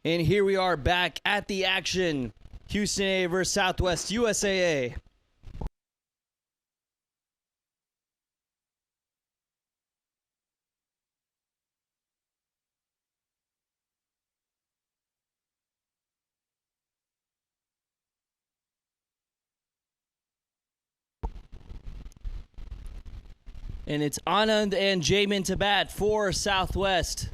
And here we are back at the action. Houston A versus Southwest USAA. And it's Anand and Jamin to bat for Southwest.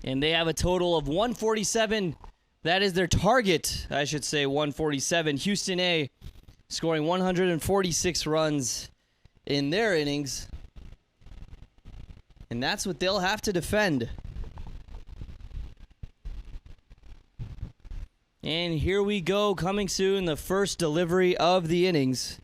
And they have a total of 147. That is their target, I should say, 147. Houston A scoring 146 runs in their innings. And that's what they'll have to defend. And here we go, coming soon, the first delivery of the innings.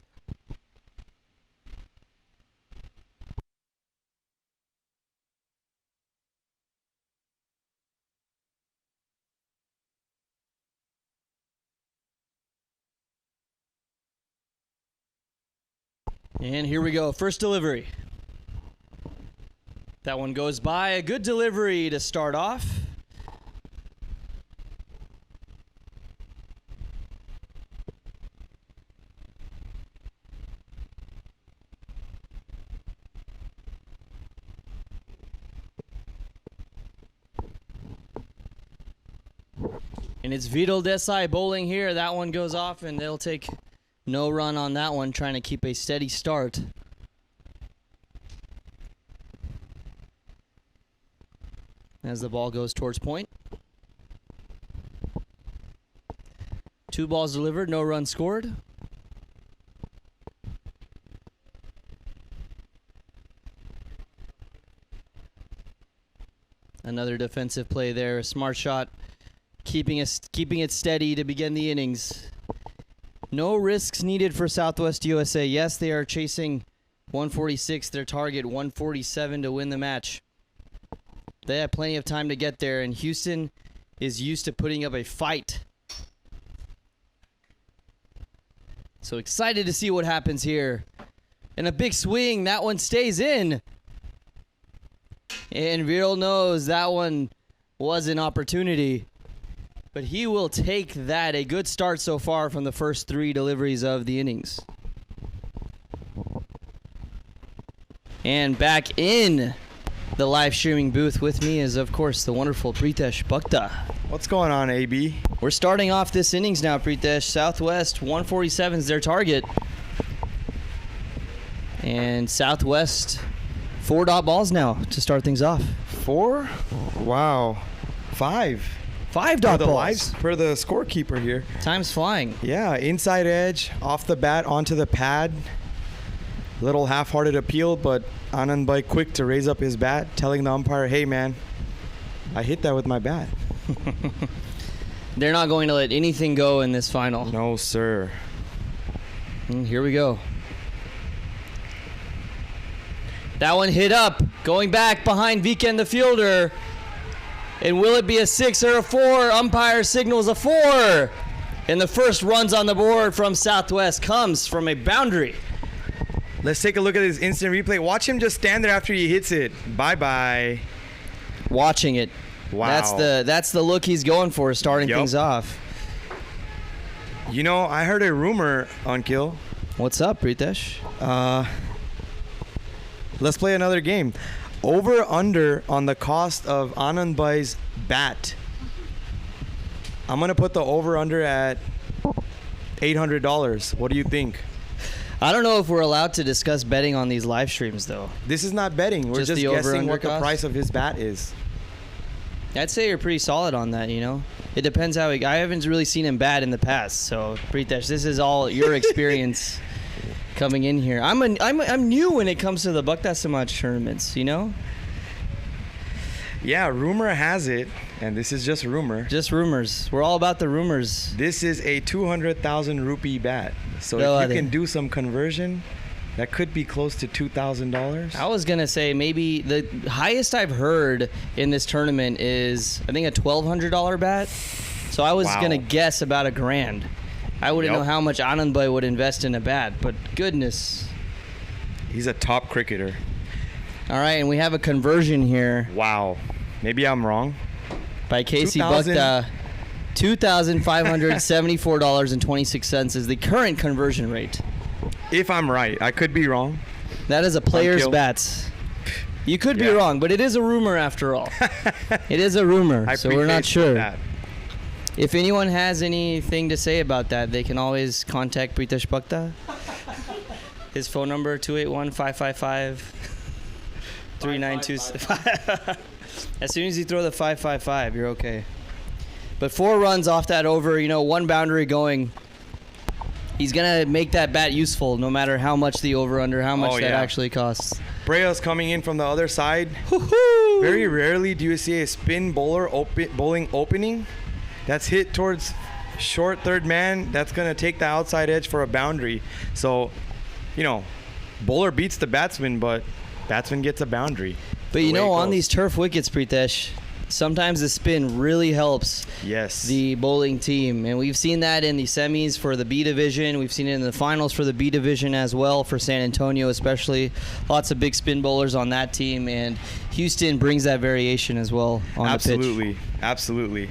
And here we go, first delivery. That one goes by, a good delivery to start off. And it's Vital Desai bowling here. That one goes off, and they'll take no run on that one, trying to keep a steady start. As the ball goes towards point. 2 balls delivered, no run scored. Another defensive play there, a smart shot. Keeping it steady to begin the innings. No risks needed for Southwest USA. Yes, they are chasing 146, their target 147 to win the match. They have plenty of time to get there, and Houston is used to putting up a fight. So excited to see what happens here. And a big swing, that one stays in. And Viral knows that one was an opportunity. But he will take that. A good start so far from the first 3 deliveries of the innings. And back in the live streaming booth with me is, of course, the wonderful Pritesh Bhakta. What's going on, AB? We're starting off this innings now, Pritesh. Southwest 147 is their target. And Southwest 4 dot balls now to start things off. 4? Wow. 5. 5 dot balls. Per the scorekeeper here. Time's flying. Yeah, inside edge, off the bat, onto the pad. Little half-hearted appeal, but Anand Bhai quick to raise up his bat, telling the umpire, hey, man, I hit that with my bat. They're not going to let anything go in this final. No, sir. And here we go. That one hit up, going back behind Weekend the fielder. And will it be a 6 or a 4? Umpire signals a 4. And the first runs on the board from Southwest comes from a boundary. Let's take a look at this instant replay. Watch him just stand there after he hits it. Bye-bye. Watching it. Wow. That's the look he's going for, starting things off. You know, I heard a rumor, Ankil. What's up, Pritesh? Let's play another game. Over/under on the cost of Anand Bhai's bat. I'm going to put the over/under at $800. What do you think? I don't know if we're allowed to discuss betting on these live streams, though. This is not betting. We're just guessing what the price of his bat is. I'd say you're pretty solid on that, you know? It depends how I haven't really seen him bat in the past, so Pritesh, this is all your experience. Coming in here, I'm new when it comes to the Bhakta Samaj tournaments, you know. Yeah, rumor has it, and this is just rumor. Just rumors. We're all about the rumors. This is a 200,000 rupee bat, so if you can do some conversion, that could be close to $2,000. I was gonna say maybe the highest I've heard in this tournament is I think a $1,200 bat. So I was gonna guess about $1,000. I wouldn't know how much Anand Bhai would invest in a bat, but goodness. He's a top cricketer. All right, and we have a conversion here Wow. Maybe I'm wrong. by Casey 2,000 Bukta. $2,574.26 is the current conversion rate. If I'm right, I could be wrong. That is a player's Unkill. bats. You could be Yeah. wrong, but it is a rumor after all. It is a rumor, I so we're not preface sure. that. If anyone has anything to say about that, they can always contact Pritesh Bukta. His phone number, 281-555-3926. As soon as you throw the 555, you're okay. But 4 runs off that over, one boundary going. He's going to make that bat useful no matter how much the over-under, how much that actually costs. Brea's coming in from the other side. Woo-hoo! Very rarely do you see a spin bowler bowling opening that's hit towards short third man. That's going to take the outside edge for a boundary. So, bowler beats the batsman, but batsman gets a boundary. But on these turf wickets, Pritesh, sometimes the spin really helps the bowling team. And we've seen that in the semis for the B division. We've seen it in the finals for the B division as well, for San Antonio especially. Lots of big spin bowlers on that team. And Houston brings that variation as well on the pitch. Absolutely.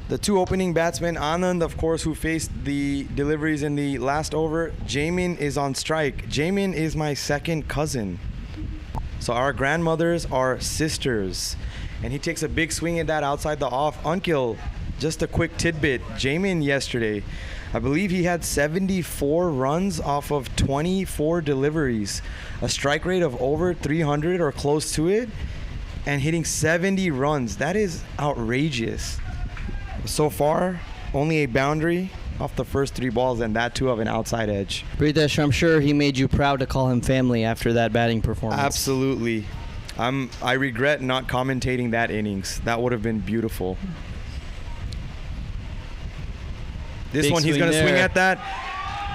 The 2 opening batsmen, Anand, of course, who faced the deliveries in the last over. Jamin is on strike. Jamin is my second cousin. So our grandmothers are sisters. And he takes a big swing at that outside the off. Unkill, just a quick tidbit. Jamin yesterday, I believe he had 74 runs off of 24 deliveries. A strike rate of over 300 or close to it. And hitting 70 runs. That is outrageous. So far, only a boundary off the first 3 balls, and that too of an outside edge. Pritesh, I'm sure he made you proud to call him family after that batting performance. Absolutely. I regret not commentating that innings. That would have been beautiful. This Big one, he's swing going to swing there. at that.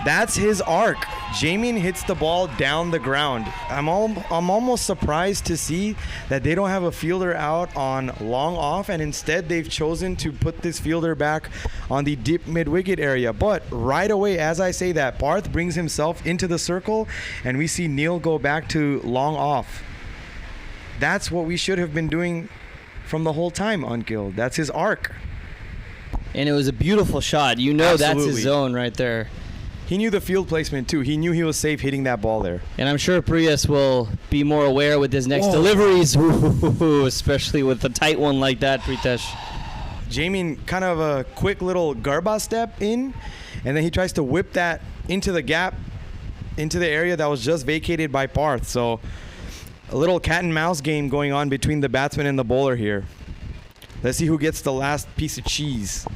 That's his arc. Jamin hits the ball down the ground. I'm almost surprised to see that they don't have a fielder out on long off, and instead they've chosen to put this fielder back on the deep mid-wicket area. But right away, as I say that, Parth brings himself into the circle, and we see Neil go back to long off. That's what we should have been doing from the whole time, Unkill. That's his arc. And it was a beautiful shot. That's Absolutely. his zone right there. He knew the field placement too. He knew he was safe hitting that ball there. And I'm sure Prius will be more aware with his next deliveries, especially with a tight one like that, Pritesh. Jamin kind of a quick little garba step in, and then he tries to whip that into the gap, into the area that was just vacated by Parth. So a little cat and mouse game going on between the batsman and the bowler here. Let's see who gets the last piece of cheese.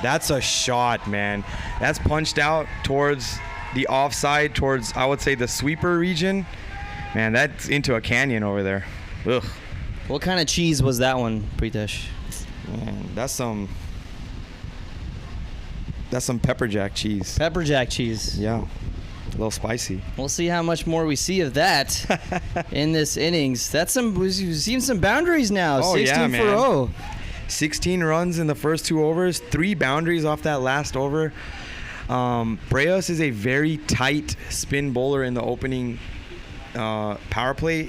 That's a shot, man. That's punched out towards the offside, towards, I would say, the sweeper region. Man, that's into a canyon over there. Ugh. What kind of cheese was that one, Pritesh? Man, that's some pepper jack cheese. Pepper jack cheese. Yeah. A little spicy. We'll see how much more we see of that in this innings. We've seen some boundaries now. Oh, 16 yeah, for man. 0. 16 runs in the first 2 overs, 3 boundaries off that last over. Breos is a very tight spin bowler in the opening power play.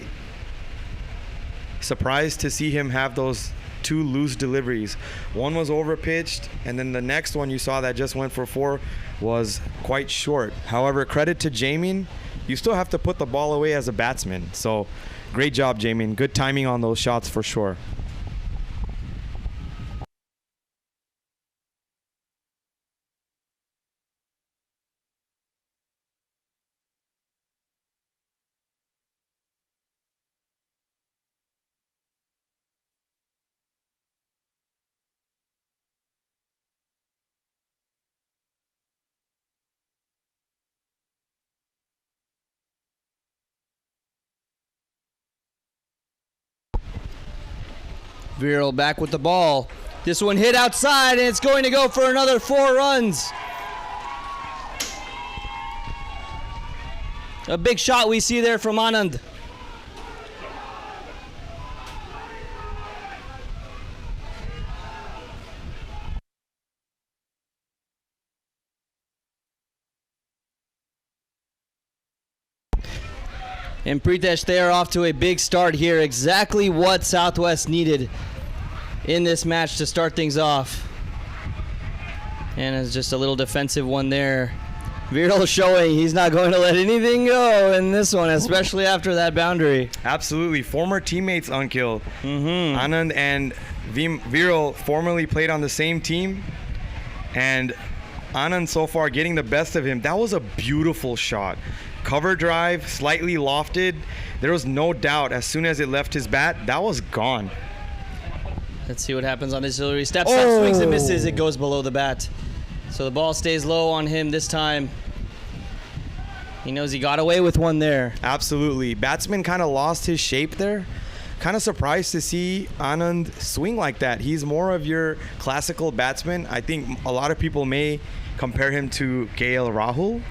Surprised to see him have those 2 loose deliveries. One was overpitched, and then the next one you saw that just went for 4 was quite short. However, credit to Jamin, you still have to put the ball away as a batsman. So great job, Jamin. Good timing on those shots for sure. Viral back with the ball. This one hit outside, and it's going to go for another 4 runs. A big shot we see there from Anand. And Pritesh, they are off to a big start here. Exactly what Southwest needed in this match to start things off. And it's just a little defensive one there. Viral showing he's not going to let anything go in this one, especially after that boundary. Absolutely. Former teammates, Ankil. Mm-hmm. Anand and Viral formerly played on the same team. And Anand so far getting the best of him. That was a beautiful shot. Cover drive, slightly lofted. There was no doubt as soon as it left his bat, that was gone. Let's see what happens on this delivery. Steps up, swings and misses. It goes below the bat. So the ball stays low on him this time. He knows he got away with one there. Absolutely. Batsman kind of lost his shape there. Kind of surprised to see Anand swing like that. He's more of your classical batsman. I think a lot of people may compare him to KL Rahul.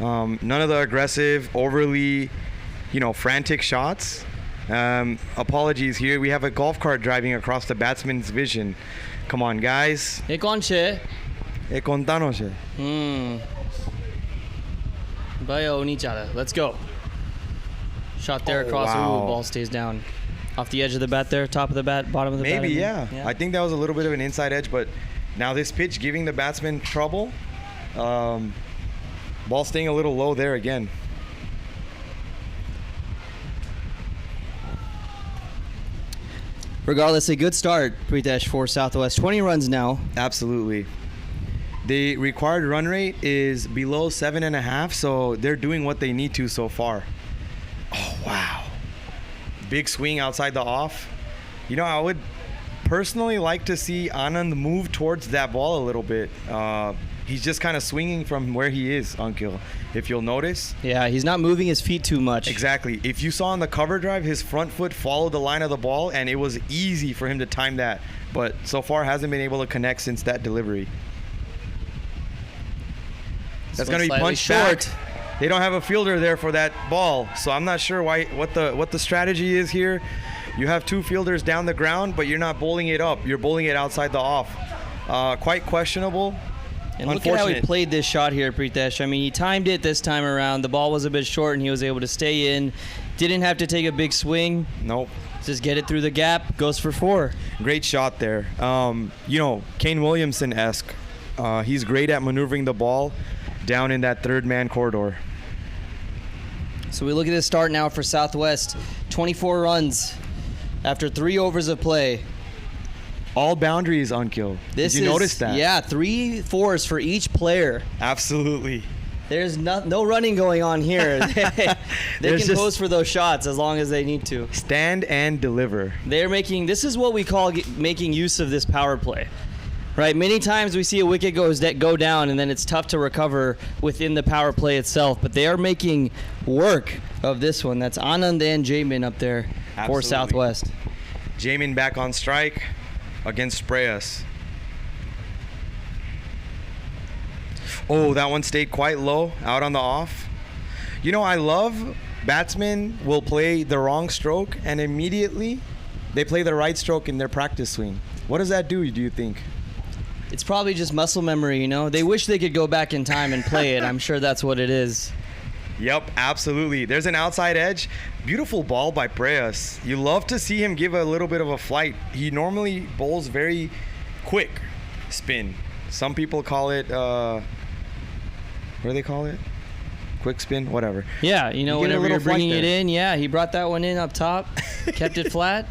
None of the aggressive, overly, frantic shots. Apologies here. We have a golf cart driving across the batsman's vision. Come on, guys. Let's go. Shot there across. Wow. Ooh, ball stays down. Off the edge of the bat there, top of the bat, bottom of the bat. Maybe, yeah. I think that was a little bit of an inside edge, but now this pitch giving the batsman trouble. Ball staying a little low there again. Regardless, a good start, Pritesh, for Southwest. 20 runs now. Absolutely. The required run rate is below 7.5, so they're doing what they need to so far. Oh, wow. Big swing outside the off. I would personally like to see Anand move towards that ball a little bit. He's just kind of swinging from where he is, Ankil, if you'll notice. Yeah, he's not moving his feet too much. Exactly. If you saw on the cover drive, his front foot followed the line of the ball, and it was easy for him to time that. But so far hasn't been able to connect since that delivery. That's going to be punched short. They don't have a fielder there for that ball, so I'm not sure what the strategy is here. You have two fielders down the ground, but you're not bowling it up. You're bowling it outside the off. Quite questionable. And look at how he played this shot here, Pritesh. I mean, he timed it this time around. The ball was a bit short, and he was able to stay in. Didn't have to take a big swing. Nope. Just get it through the gap. Goes for 4. Great shot there. Kane Williamson-esque. He's great at maneuvering the ball down in that third man corridor. So we look at the start now for Southwest. 24 runs after 3 overs of play. All boundaries, Ankil. Did you notice that? Yeah, 3 fours for each player. Absolutely. There's no running going on here. They can pose for those shots as long as they need to. Stand and deliver. This is what we call making use of this power play. Right, many times we see a wicket go down, and then it's tough to recover within the power play itself. But they are making work of this one. That's Anand and Jamin up there for Southwest. Jamin back on strike against Sprayas. Oh, that one stayed quite low, out on the off. I love batsmen will play the wrong stroke, and immediately they play the right stroke in their practice swing. What does that do you think? It's probably just muscle memory, They wish they could go back in time and play it. I'm sure that's what it is. Yep, absolutely. There's an outside edge. Beautiful ball by Preyas. You love to see him give a little bit of a flight. He normally bowls very quick spin. Some people call it, what do they call it? Quick spin, whatever. Yeah, whenever you're bringing it in, he brought that one in up top, kept it flat.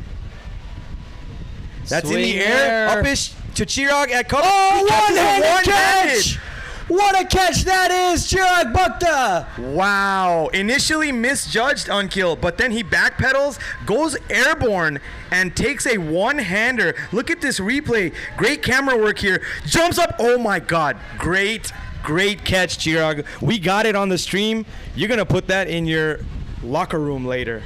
That's swing in the air, upish to Chirag at cover. Oh, one-handed catch! What a catch that is, Chirag Bhakta! Wow. Initially misjudged Ankil, but then he backpedals, goes airborne, and takes a one-hander. Look at this replay. Great camera work here. Jumps up. Oh, my God. Great catch, Chirag. We got it on the stream. You're going to put that in your locker room later.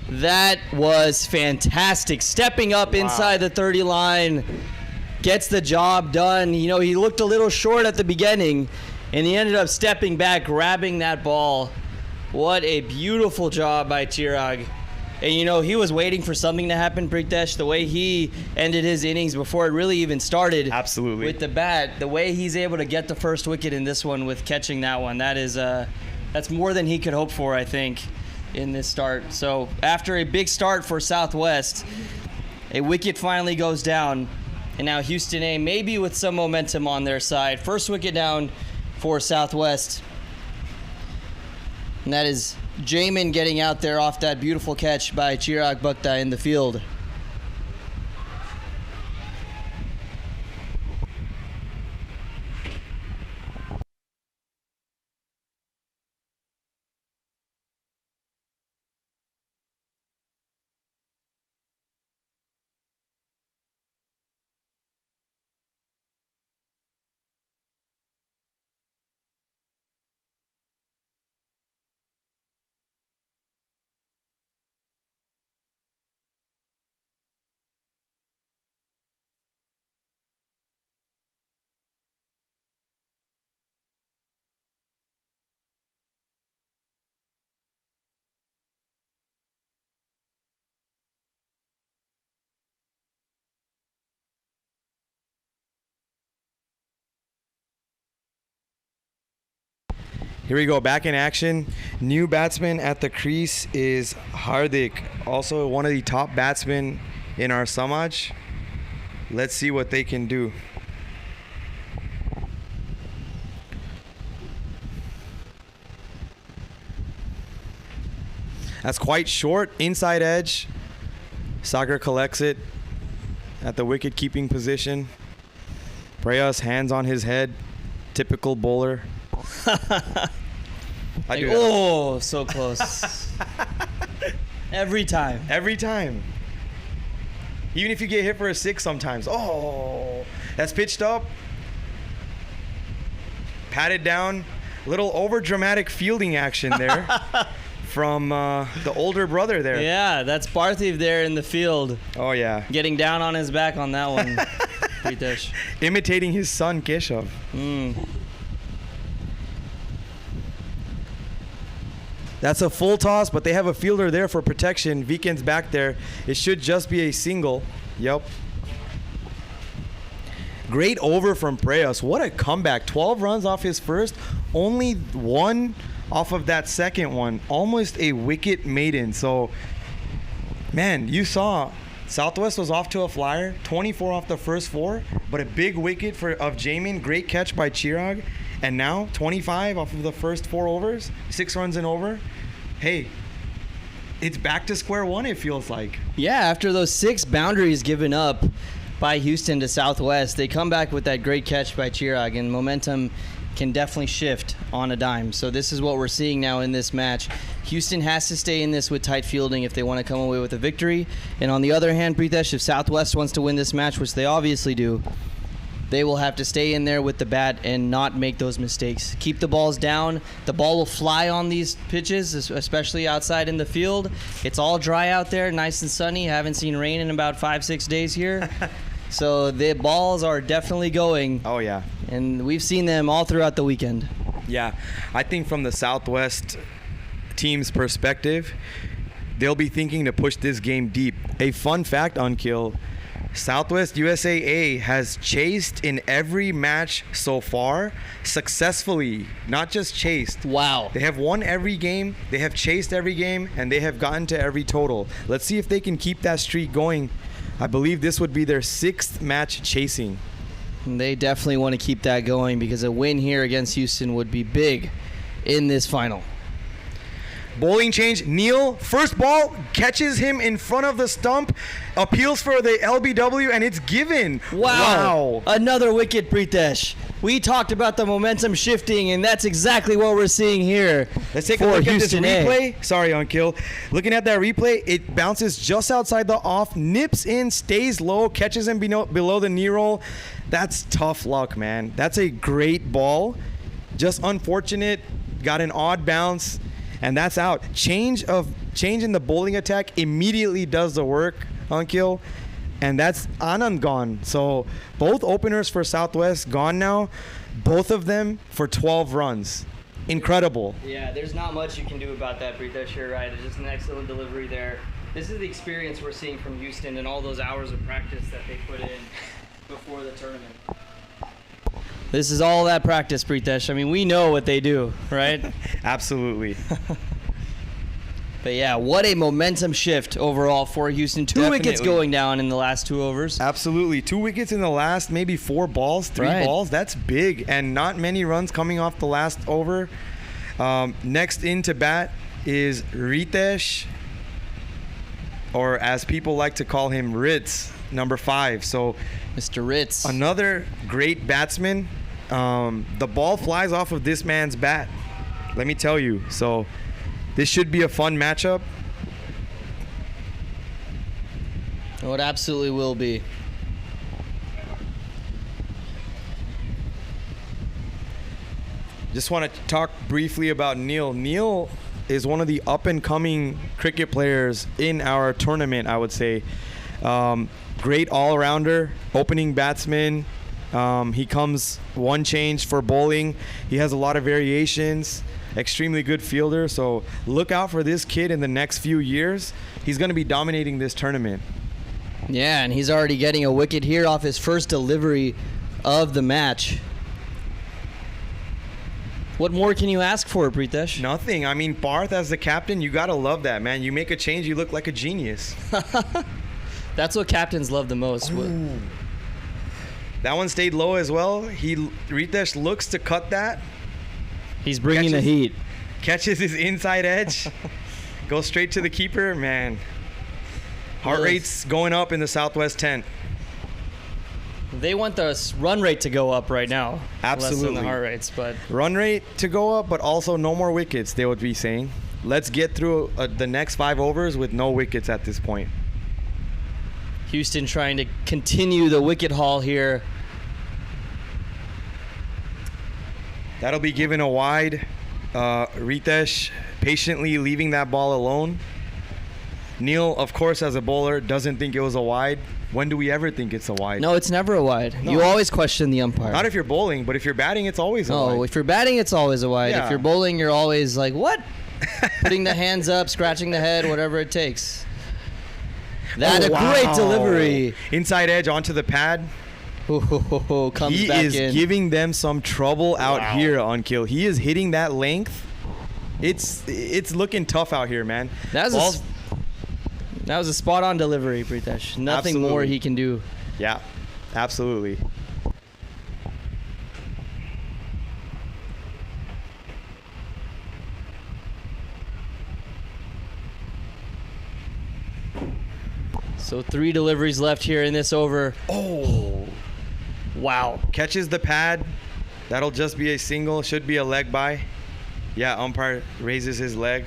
That was fantastic. Stepping up inside the 30 line. Gets the job done. He looked a little short at the beginning, and he ended up stepping back, grabbing that ball. What a beautiful job by Chirag. And, he was waiting for something to happen, Pritesh, the way he ended his innings before it really even started. Absolutely. With the bat, the way he's able to get the first wicket in this one with catching that one, that's more than he could hope for, I think. in this start. So after a big start for Southwest, a wicket finally goes down, and now Houston A maybe with some momentum on their side. First wicket down for Southwest, and that is Jamin getting out there off that beautiful catch by Chirag Bhakta in the field. Here we go, back in action. New batsman at the crease is Hardik, also one of the top batsmen in our Samaj. Let's see what they can do. That's quite short, inside edge. Sagar collects it at the wicket keeping position. Prayas hands on his head, typical bowler. Oh, so close. Every time. Every time. Even if you get hit for a 6 sometimes. Oh, that's pitched up. Patted down. Little over dramatic fielding action there from the older brother there. Yeah, that's Parthiv there in the field. Oh, yeah. Getting down on his back on that one. Pritesh. Imitating his son, Keshav. That's a full toss, but they have a fielder there for protection. Weekend's back there. It should just be a single. Yep. Great over from Preyas. What a comeback. 12 runs off his first. Only 1 off of that second one. Almost a wicket maiden. So, man, you saw Southwest was off to a flyer. 24 off the first 4, but a big wicket of Jamin. Great catch by Chirag. And now 25 off of the first 4 overs. 6 runs and over. Hey, it's back to square one, it feels like. Yeah, after those 6 boundaries given up by Houston to Southwest, they come back with that great catch by Chirag, and momentum can definitely shift on a dime. So this is what we're seeing now in this match. Houston has to stay in this with tight fielding if they want to come away with a victory. And on the other hand, Pritesh, if Southwest wants to win this match, which they obviously do, they will have to stay in there with the bat and not make those mistakes. Keep the balls down. The ball will fly on these pitches, especially outside in the field. It's all dry out there, nice and sunny. Haven't seen rain in about 5-6 days here. So the balls are definitely going. Oh, yeah. And we've seen them all throughout the weekend. Yeah. I think from the Southwest team's perspective, they'll be thinking to push this game deep. A fun fact, Ankil, Southwest USAA has chased in every match so far successfully, not just chased. Wow. They have won every game, they have chased every game, and they have gotten to every total. Let's see if they can keep that streak going. I believe this would be their 6th match chasing. And they definitely want to keep that going because a win here against Houston would be big in this final. Bowling change. Neil, first ball, catches him in front of the stump, appeals for the LBW, and it's given. Wow. Another wicket, Pritesh. We talked about the momentum shifting, and that's exactly what we're seeing here. Let's take a look at this replay. Sorry, Ankil. Looking at that replay, it bounces just outside the off, nips in, stays low, catches him below the knee roll. That's tough luck, man. That's a great ball. Just unfortunate. Got an odd bounce. And that's out. Change in the bowling attack immediately does the work, Ankil. And that's Anand gone. So both openers for Southwest gone now. Both of them for 12 runs. Incredible. Yeah, there's not much you can do about that, Pritesh. You're right. It's just an excellent delivery there. This is the experience we're seeing from Houston and all those hours of practice that they put in before the tournament. This is all that practice, Pritesh. I mean, we know what they do, right? Absolutely. But yeah, what a momentum shift overall for Houston. Two wickets Definitely. going down in the last 2 overs. Absolutely. 2 wickets in the last maybe 4 balls, 3 Right. balls. That's big. And not many runs coming off the last over. Next in to bat is Ritesh, or as people like to call him, Ritz, number 5. So Mr. Ritz. another great batsman. The ball flies off of this man's bat. Let me tell you. So this should be a fun matchup. Oh, it absolutely will be. Just want to talk briefly about Neil. Neil is one of the up-and-coming cricket players in our tournament, I would say. Great all-rounder, opening batsman. He comes one change for bowling. He has a lot of variations. Extremely good fielder. So look out for this kid in the next few years. He's going to be dominating this tournament. Yeah, and he's already getting a wicket here off his first delivery of the match. What more can you ask for, Pritesh? Nothing. I mean, Parth as the captain, you got to love that, man. You make a change, you look like a genius. That's what captains love the most. That one stayed low as well. Ritesh looks to cut that. He's bringing the heat. Catches his inside edge. Goes straight to the keeper, man. Heart rate's going up in the Southwest tent. They want the run rate to go up right now. Absolutely. Less than the heart rates, but Run rate to go up, but also no more wickets, they would be saying. Let's get through the next 5 overs with no wickets at this point. Houston trying to continue the wicket haul here. That'll be given a wide. Ritesh patiently leaving that ball alone. Neil, of course, as a bowler, doesn't think it was a wide. When do we ever think it's a wide? No, it's never a wide. No. You always question the umpire. Not if you're bowling, but if you're batting, it's always a wide. No, if you're batting, it's always a wide. Yeah. If you're bowling, you're always like, what? Putting the hands up, scratching the head, whatever it takes. That a great delivery. Inside edge onto the pad. Comes He back is in. giving them some trouble out here on kill. He is hitting that length. It's looking tough out here, man. That was a spot-on delivery, Pritesh. Nothing more Absolutely. he can do. Yeah, absolutely. So 3 deliveries left here in this over. Oh, Wow. catches the pad. That'll just be a single. Should be a leg by. Yeah, umpire raises his leg.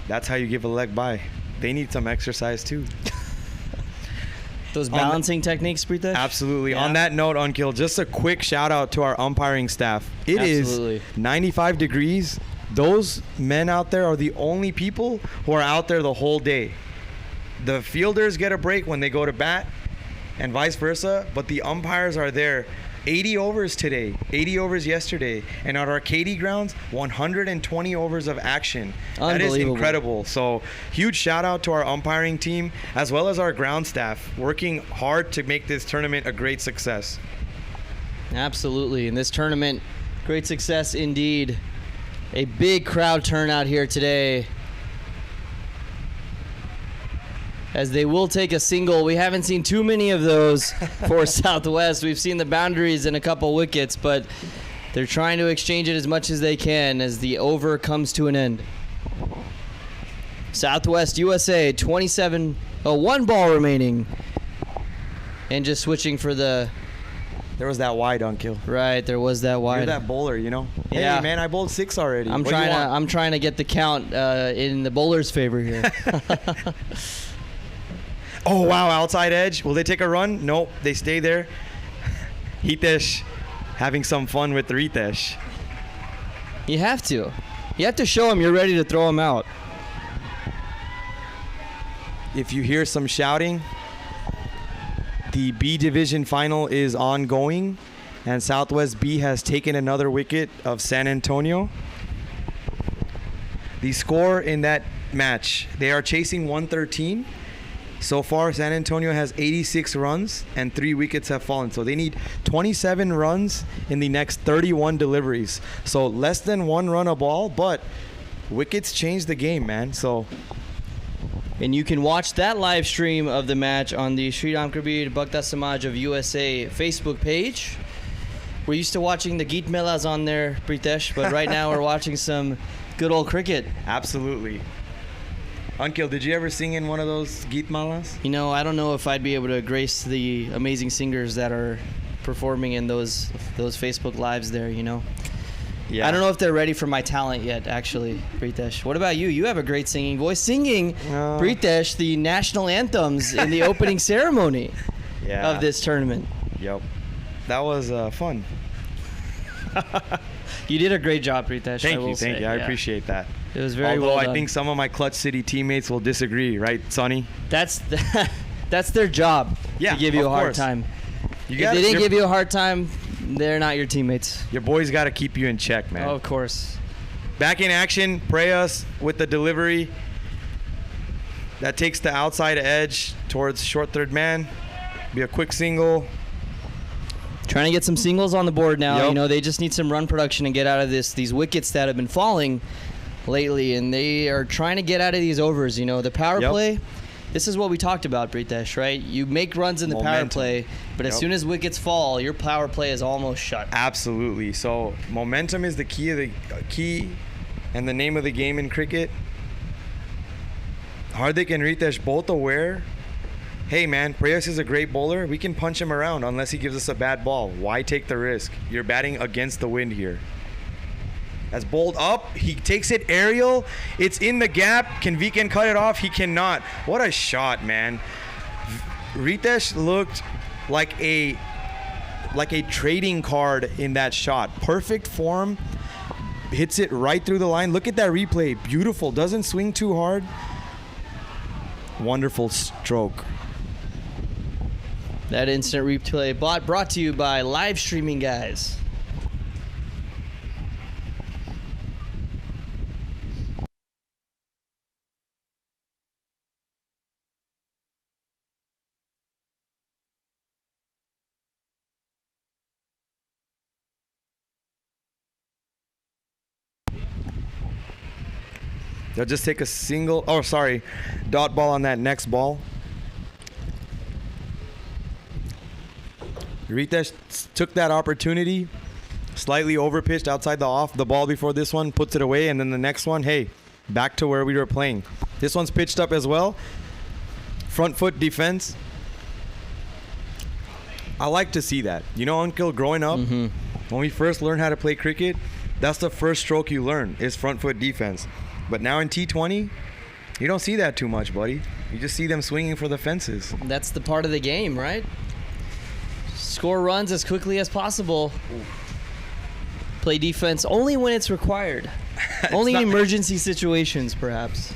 That's how you give a leg by. They need some exercise too. Those balancing techniques, Pritesh? Absolutely. Yeah. On that note, Unkill, just a quick shout out to our umpiring staff. It Absolutely. is 95 degrees. Those men out there are the only people who are out there the whole day. The fielders get a break when they go to bat and vice versa, but the umpires are there. 80 overs today, 80 overs yesterday, and at our Katy grounds, 120 overs of action. That is Unbelievable. incredible. So huge shout out to our umpiring team as well as our ground staff working hard to make this tournament a great success. Absolutely. In this tournament, great success indeed. A big crowd turnout here today. As they will take a single. We haven't seen too many of those for Southwest. We've seen the boundaries and a couple wickets, but they're trying to exchange it as much as they can as the over comes to an end. Southwest USA, 1 ball remaining. And just switching for the... There was that wide, Unkill. Right, there was that You're wide. that bowler, you know? Yeah. Hey, man, I bowled 6 already. I'm What do you want? trying to get the count in the bowler's favor here. Oh, wow, outside edge. Will they take a run? Nope, they stay there. Hitesh having some fun with Ritesh. You have to. You have to show him you're ready to throw him out. If you hear some shouting, the B Division final is ongoing, and Southwest B has taken another wicket of San Antonio. The score in that match, they are chasing 113. So far, San Antonio has 86 runs and 3 wickets have fallen. So they need 27 runs in the next 31 deliveries. So less than 1 run a ball, but wickets change the game, man. So And you can watch that live stream of the match on the Sri Ramkabir Bhakta Samaj of USA Facebook page. We're used to watching the Geet Melas on there, Pritesh, but right now we're watching some good old cricket. Absolutely. Ankil, did you ever sing in one of those Geet Malas? You know, I don't know if I'd be able to grace the amazing singers that are performing in those Facebook lives there, you know. Yeah. I don't know if they're ready for my talent yet, actually, Pritesh. What about you? You have a great singing voice. Singing, Pritesh, the national anthems in the opening ceremony of this tournament. Yep. That was fun. You did a great job, Pritesh. Thank you. I appreciate that. It was very Although well I done. think some of my Clutch City teammates will disagree, right, Sonny? That's their job to give you a hard time. If they didn't give you a hard time, they're not your teammates. Your boys got to keep you in check, man. Oh, of course. Back in action, Preyas with the delivery. That takes the outside edge towards short third man. Be a quick single. Trying to get some singles on the board now. Yep. You know, they just need some run production and get out of these wickets that have been falling lately, and they are trying to get out of these overs. You know, the power play, this is what we talked about, Pritesh, right? You make runs in the power play, but as soon as wickets fall, your power play is almost shut. Absolutely. So momentum is the key and the name of the game in cricket. Hardik and Ritesh both aware, hey man, Preyas is a great bowler. We can punch him around unless he gives us a bad ball. Why take the risk? You're batting against the wind here. That's bowled up. He takes it aerial. It's in the gap. Can Weekend cut it off? He cannot. What a shot, man. Ritesh looked like a trading card in that shot. Perfect form. Hits it right through the line. Look at that replay. Beautiful. Doesn't swing too hard. Wonderful stroke. That instant replay brought to you by live streaming guys. They'll just take a dot ball on that next ball. Ritesh took that opportunity, slightly overpitched outside the ball before this one, puts it away, and then the next one, hey, back to where we were playing. This one's pitched up as well. Front foot defense. I like to see that. You know, Ankil, growing up, when we first learned how to play cricket, that's the first stroke you learn is front foot defense. But now in T20, you don't see that too much, buddy. You just see them swinging for the fences. That's the part of the game, right? Score runs as quickly as possible. Play defense only when it's required. Only in emergency situations, perhaps.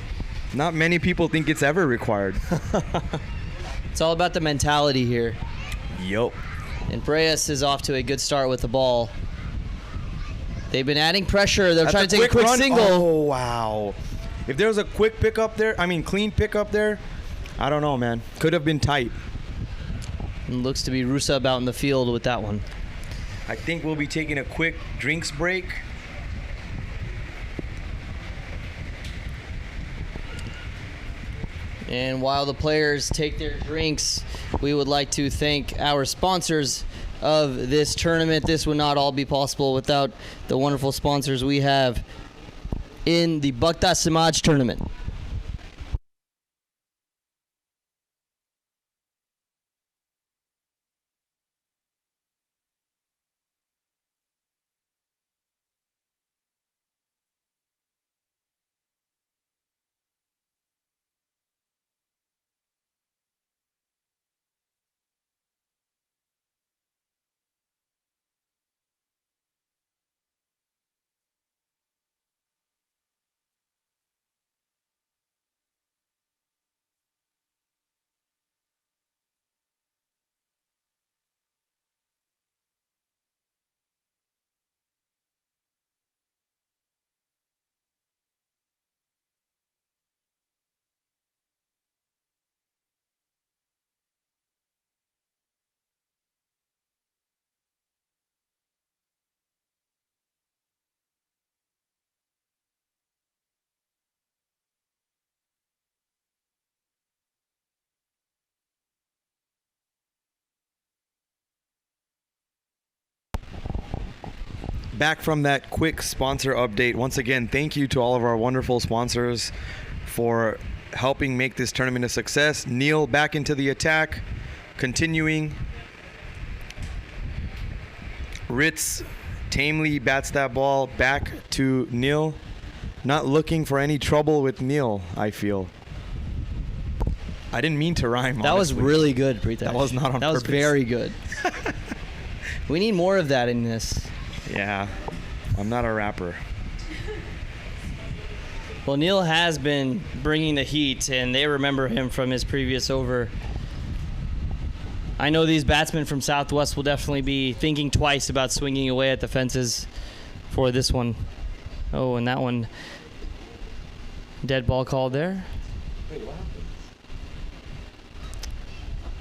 Not many people think it's ever required. It's all about the mentality here. Yup. And Preyas is off to a good start with the ball. They've been adding pressure. They're trying to take a quick single. Oh, wow. If there was a quick pickup there, clean pickup there, I don't know, man. Could have been tight. And looks to be Rusab out in the field with that one. I think we'll be taking a quick drinks break. And while the players take their drinks, we would like to thank our sponsors of this tournament. This would not all be possible without the wonderful sponsors we have in the Bhakta Samaj tournament. back from that quick sponsor update. Once again, thank you to all of our wonderful sponsors for helping make this tournament a success. Neil back into the attack, continuing. Ritz tamely bats that ball back to Neil. Not looking for any trouble with Neil, I feel. I didn't mean to rhyme. That was honestly. really good, Pritesh. That was not on That was purpose. very good. We need more of that in this. Yeah, I'm not a rapper. Well, Neil has been bringing the heat, and they remember him from his previous over. I know these batsmen from Southwest will definitely be thinking twice about swinging away at the fences for this one. Oh, and that one, dead ball called there. Wait, what happened?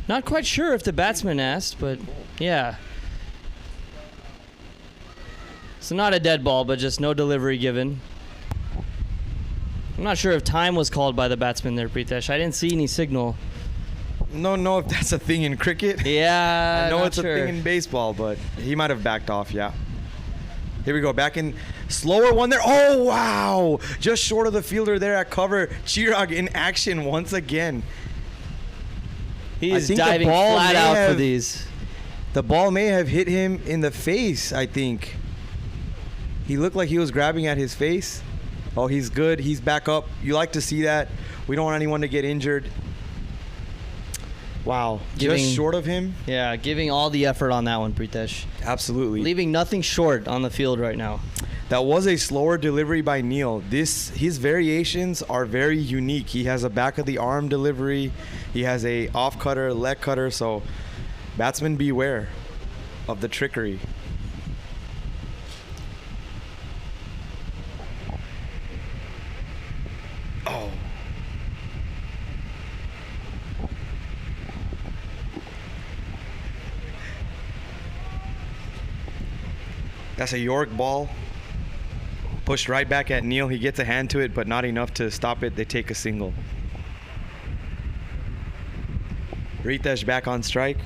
Not quite sure if the batsman asked, but yeah. So not a dead ball, but just no delivery given. I'm not sure if time was called by the batsman there, Pritesh. I didn't see any signal. No, if that's a thing in cricket. Yeah, I know not it's sure. a thing in baseball, but he might have backed off, yeah. Here we go, back in slower one there. Oh, wow. Just short of the fielder there at cover. Chirag in action once again. He I is think the diving ball flat may out for have- these. The ball may have hit him in the face, I think. He looked like he was grabbing at his face. Oh, he's good. He's back up. You like to see that. We don't want anyone to get injured. Wow. Giving- Just short of him? Yeah, giving all the effort on that one, Pritesh. Absolutely. Leaving nothing short on the field right now. That was a slower delivery by Neil. His variations are very unique. He has a back of the arm delivery. He has a off cutter, leg cutter. So batsmen beware of the trickery. Oh. That's a York ball. Pushed right back at Neil. He gets a hand to it, but not enough to stop it. They take a single. Ritesh back on strike.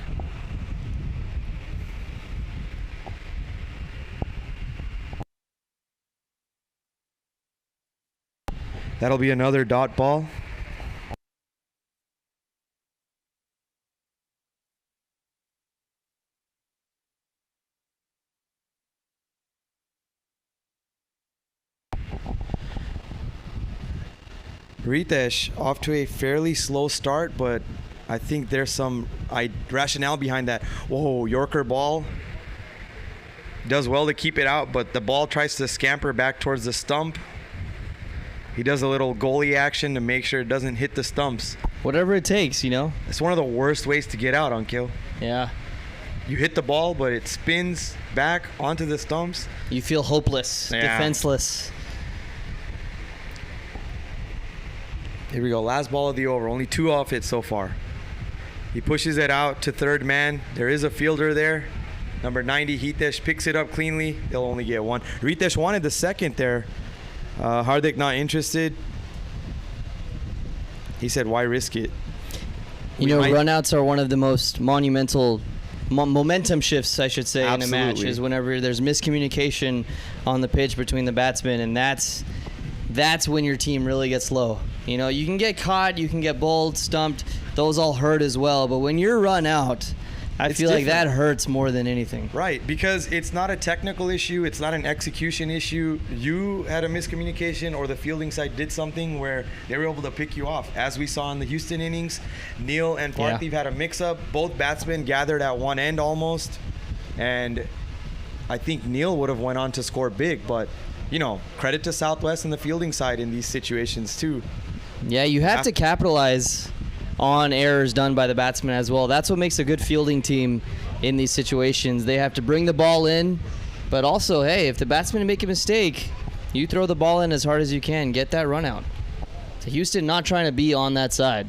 That'll be another dot ball. Ritesh off to a fairly slow start, but I think there's some rationale behind that. Whoa, Yorker ball. Does well to keep it out, but the ball tries to scamper back towards the stump. He does a little goalie action to make sure it doesn't hit the stumps. Whatever it takes, you know? It's one of the worst ways to get out, Ankil. Yeah. You hit the ball, but it spins back onto the stumps. You feel hopeless, Yeah. defenseless. Here we go. Last ball of the over. Only 2 off it so far. He pushes it out to third man. There is a fielder there. Number 90, Hitesh picks it up cleanly. They'll only get 1. Ritesh wanted the second there. Hardik not interested. He said, why risk it? You know, runouts are one of the most monumental momentum shifts, I should say, in a match, Absolutely. is whenever there's miscommunication on the pitch between the batsmen, and that's when your team really gets low. You know, you can get caught, you can get bowled, stumped. Those all hurt as well. But when you're run out, I It's feel like that different. hurts more than anything. Right, because it's not a technical issue. It's not an execution issue. You had a miscommunication, or the fielding side did something where they were able to pick you off. As we saw in the Houston innings, Neil and Parthiv had a mix-up. Both batsmen gathered at one end almost, and I think Neil would have went on to score big. But you know, credit to Southwest and the fielding side in these situations too. Yeah, you have to capitalize on errors done by the batsman as well. That's what makes a good fielding team in these situations. They have to bring the ball in, but also, hey, if the batsmen make a mistake, you throw the ball in as hard as you can. Get that run out. So Houston not trying to be on that side.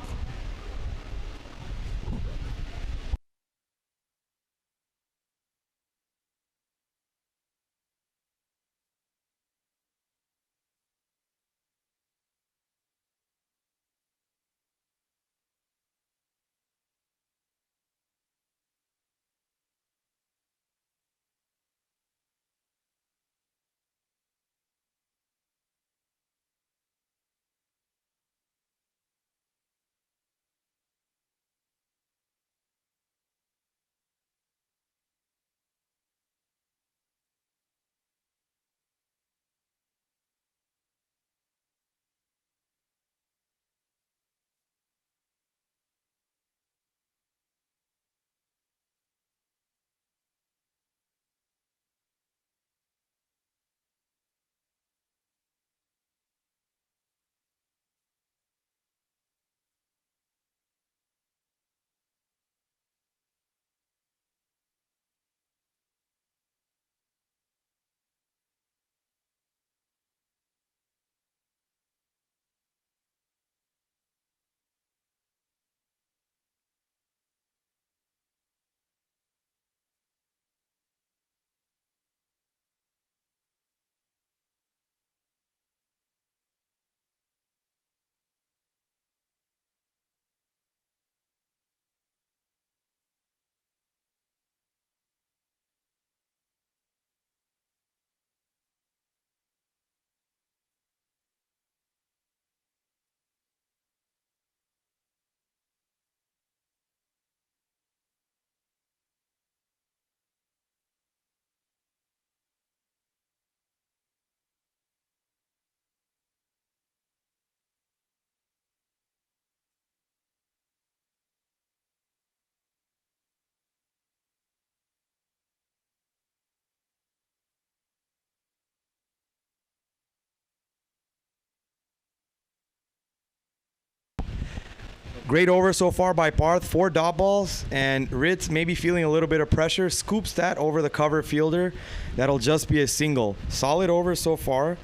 Great over so far by Parth. 4 dot balls, and Ritz maybe feeling a little bit of pressure. Scoops that over the cover fielder. That'll just be a single. Solid over so far.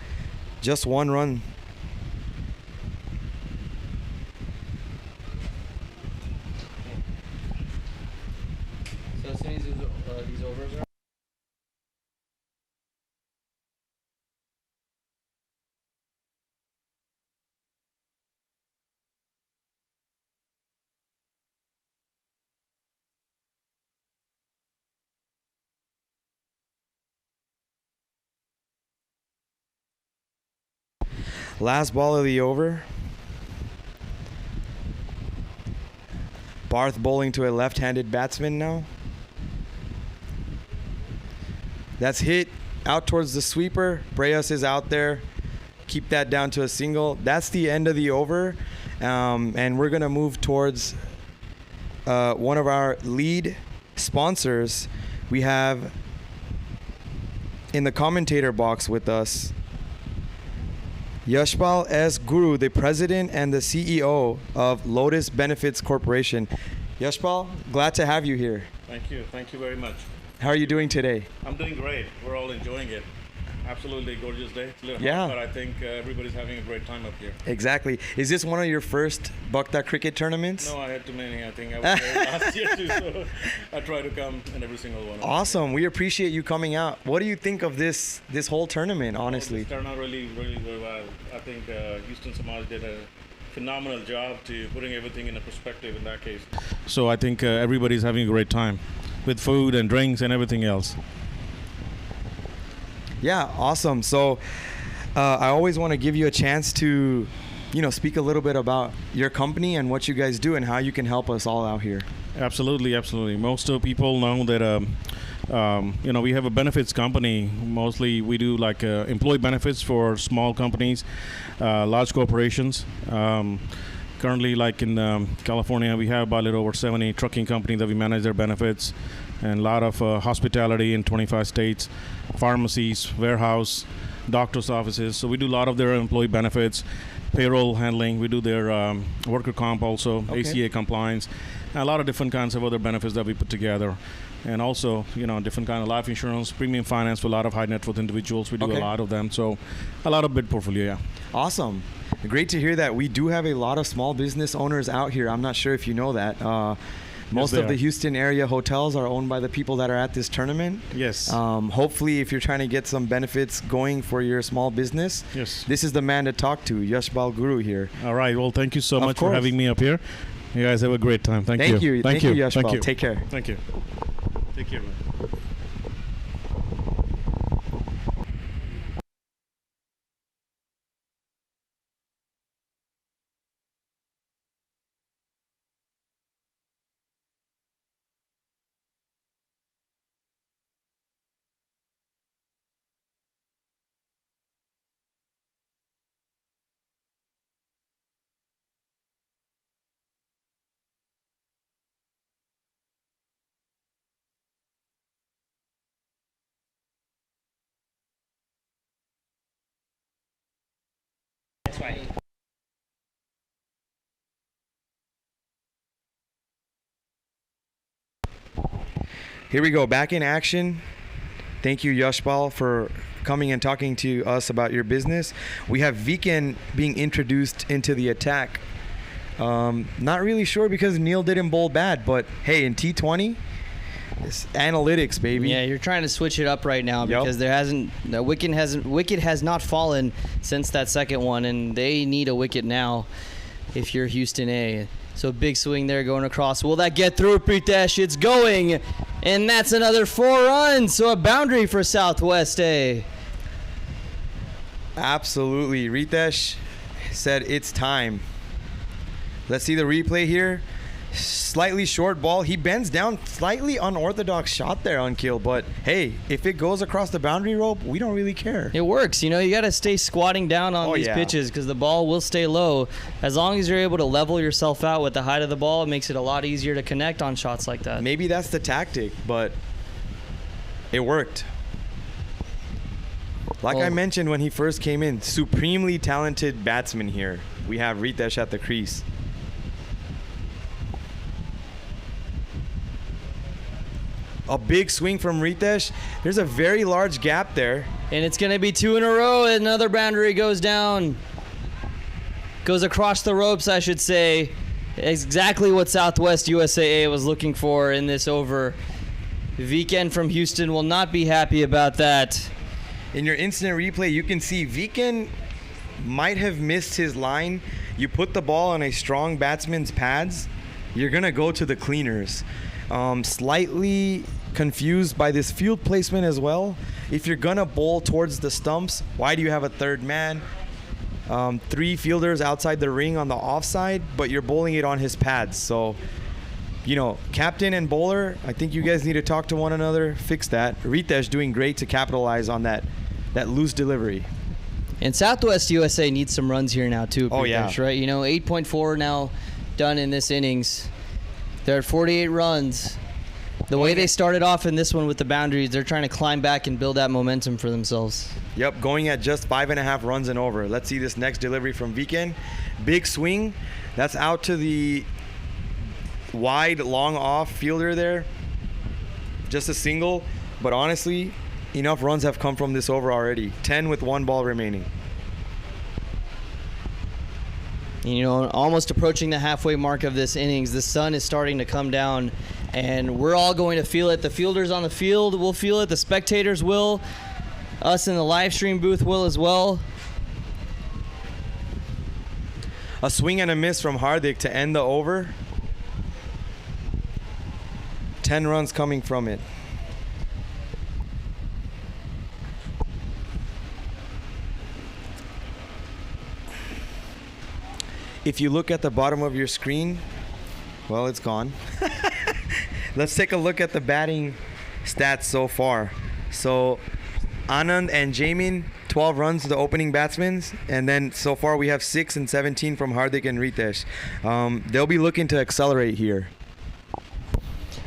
Just 1 run. So as soon as these overs are. Last ball of the over. Barth bowling to a left-handed batsman now. That's hit out towards the sweeper. Breas is out there. Keep that down to a single. That's the end of the over. And we're going to move towards one of our lead sponsors. We have in the commentator box with us Yashpal S. Guru, the president and the CEO of Lotus Benefits Corporation. Yashpal, glad to have you here. Thank you. Thank you very much. How are you doing today? I'm doing great. We're all enjoying it. Absolutely gorgeous day. It's a little Yeah. hot, but I think everybody's having a great time up here. Exactly. Is this one of your first Bakta cricket tournaments? No, I had too many. I think I was there last year too, so I try to come in every single one. Awesome. We appreciate you coming out. What do you think of this whole tournament, honestly? It turned out really, really, really well. I think Houston Samaj did a phenomenal job to putting everything in a perspective in that case. So I think everybody's having a great time with food and drinks and everything else. Yeah, awesome. So I always want to give you a chance to, speak a little bit about your company and what you guys do and how you can help us all out here. Absolutely, absolutely. Most of people know that, we have a benefits company. Mostly we do like employee benefits for small companies, large corporations. Currently, like in California, we have about a little over 70 trucking companies that we manage their benefits, and a lot of hospitality in 25 states, pharmacies, warehouse, doctor's offices. So we do a lot of their employee benefits, payroll handling. We do their worker comp also, Okay. ACA compliance, and a lot of different kinds of other benefits that we put together. And also, different kind of life insurance, premium finance for a lot of high net worth individuals. We do Okay. a lot of them. So a lot of big portfolio, yeah. Awesome. Great to hear that. We do have a lot of small business owners out here. I'm not sure if you know that. Most they of the are. Houston area hotels are owned by the people that are at this tournament. Yes. Hopefully, if you're trying to get some benefits going for your small business, Yes. this is the man to talk to, Yashpal Guru here. All right. Well, thank you so Of much for course. having me up here. You guys have a great time. Thank you. Thank you, Yashpal. Thank you. Take care. Thank you. Take care, man. Here we go. Back in action. Thank you, Yashpal, for coming and talking to us about your business. We have Viken being introduced into the attack. Not really sure because Neil didn't bowl bad, but hey, in T20, it's analytics, baby. Yeah, you're trying to switch it up right now Yep. because the wicket has not fallen since that second one, and they need a wicket now if you're Houston A. So big swing there going across. Will that get through, Pritesh? It's going, and that's another 4 runs. So a boundary for Southwest A. Absolutely. Ritesh said it's time. Let's see the replay here. Slightly short ball. He bends down. Slightly unorthodox shot there on kill. But hey, if it goes across the boundary rope, we don't really care. It works. You got to stay squatting down on these yeah. pitches because the ball will stay low. As long as you're able to level yourself out with the height of the ball, it makes it a lot easier to connect on shots like that. Maybe that's the tactic, but it worked. Like I Well- mentioned when he first came in, supremely talented batsman here. We have Ritesh at the crease. A big swing from Ritesh. There's a very large gap there. And it's going to be 2 in a row. Another boundary goes down. Goes across the ropes, I should say. Exactly what Southwest USAA was looking for in this over. Viken from Houston will not be happy about that. In your instant replay, you can see Viken might have missed his line. You put the ball on a strong batsman's pads, you're going to go to the cleaners. Slightly confused by this field placement as well. If you're going to bowl towards the stumps, why do you have a third man? 3 fielders outside the ring on the offside, but you're bowling it on his pads. So, you know, captain and bowler, I think you guys need to talk to one another, fix that. Ritesh doing great to capitalize on that loose delivery. And Southwest USA needs some runs here now too. Oh, yeah. Right? You know, 8.4 now done in this innings. They're at 48 runs. The way they started off in this one with the boundaries, they're trying to climb back and build that momentum for themselves. Yep, going at just 5.5 runs and over. Let's see this next delivery from Viken. Big swing. That's out to the wide, long off fielder there. Just a single. But honestly, enough runs have come from this over already. 10 with 1 ball remaining. You know, almost approaching the halfway mark of this innings. The sun is starting to come down, and we're all going to feel it. The fielders on the field will feel it. The spectators will. Us in the live stream booth will as well. A swing and a miss from Hardik to end the over. 10 runs coming from it. If you look at the bottom of your screen, well, it's gone. Let's take a look at the batting stats so far. So Anand and Jamin, 12 runs to the opening batsmen, and then so far we have 6 and 17 from Hardik and Ritesh. They'll be looking to accelerate here.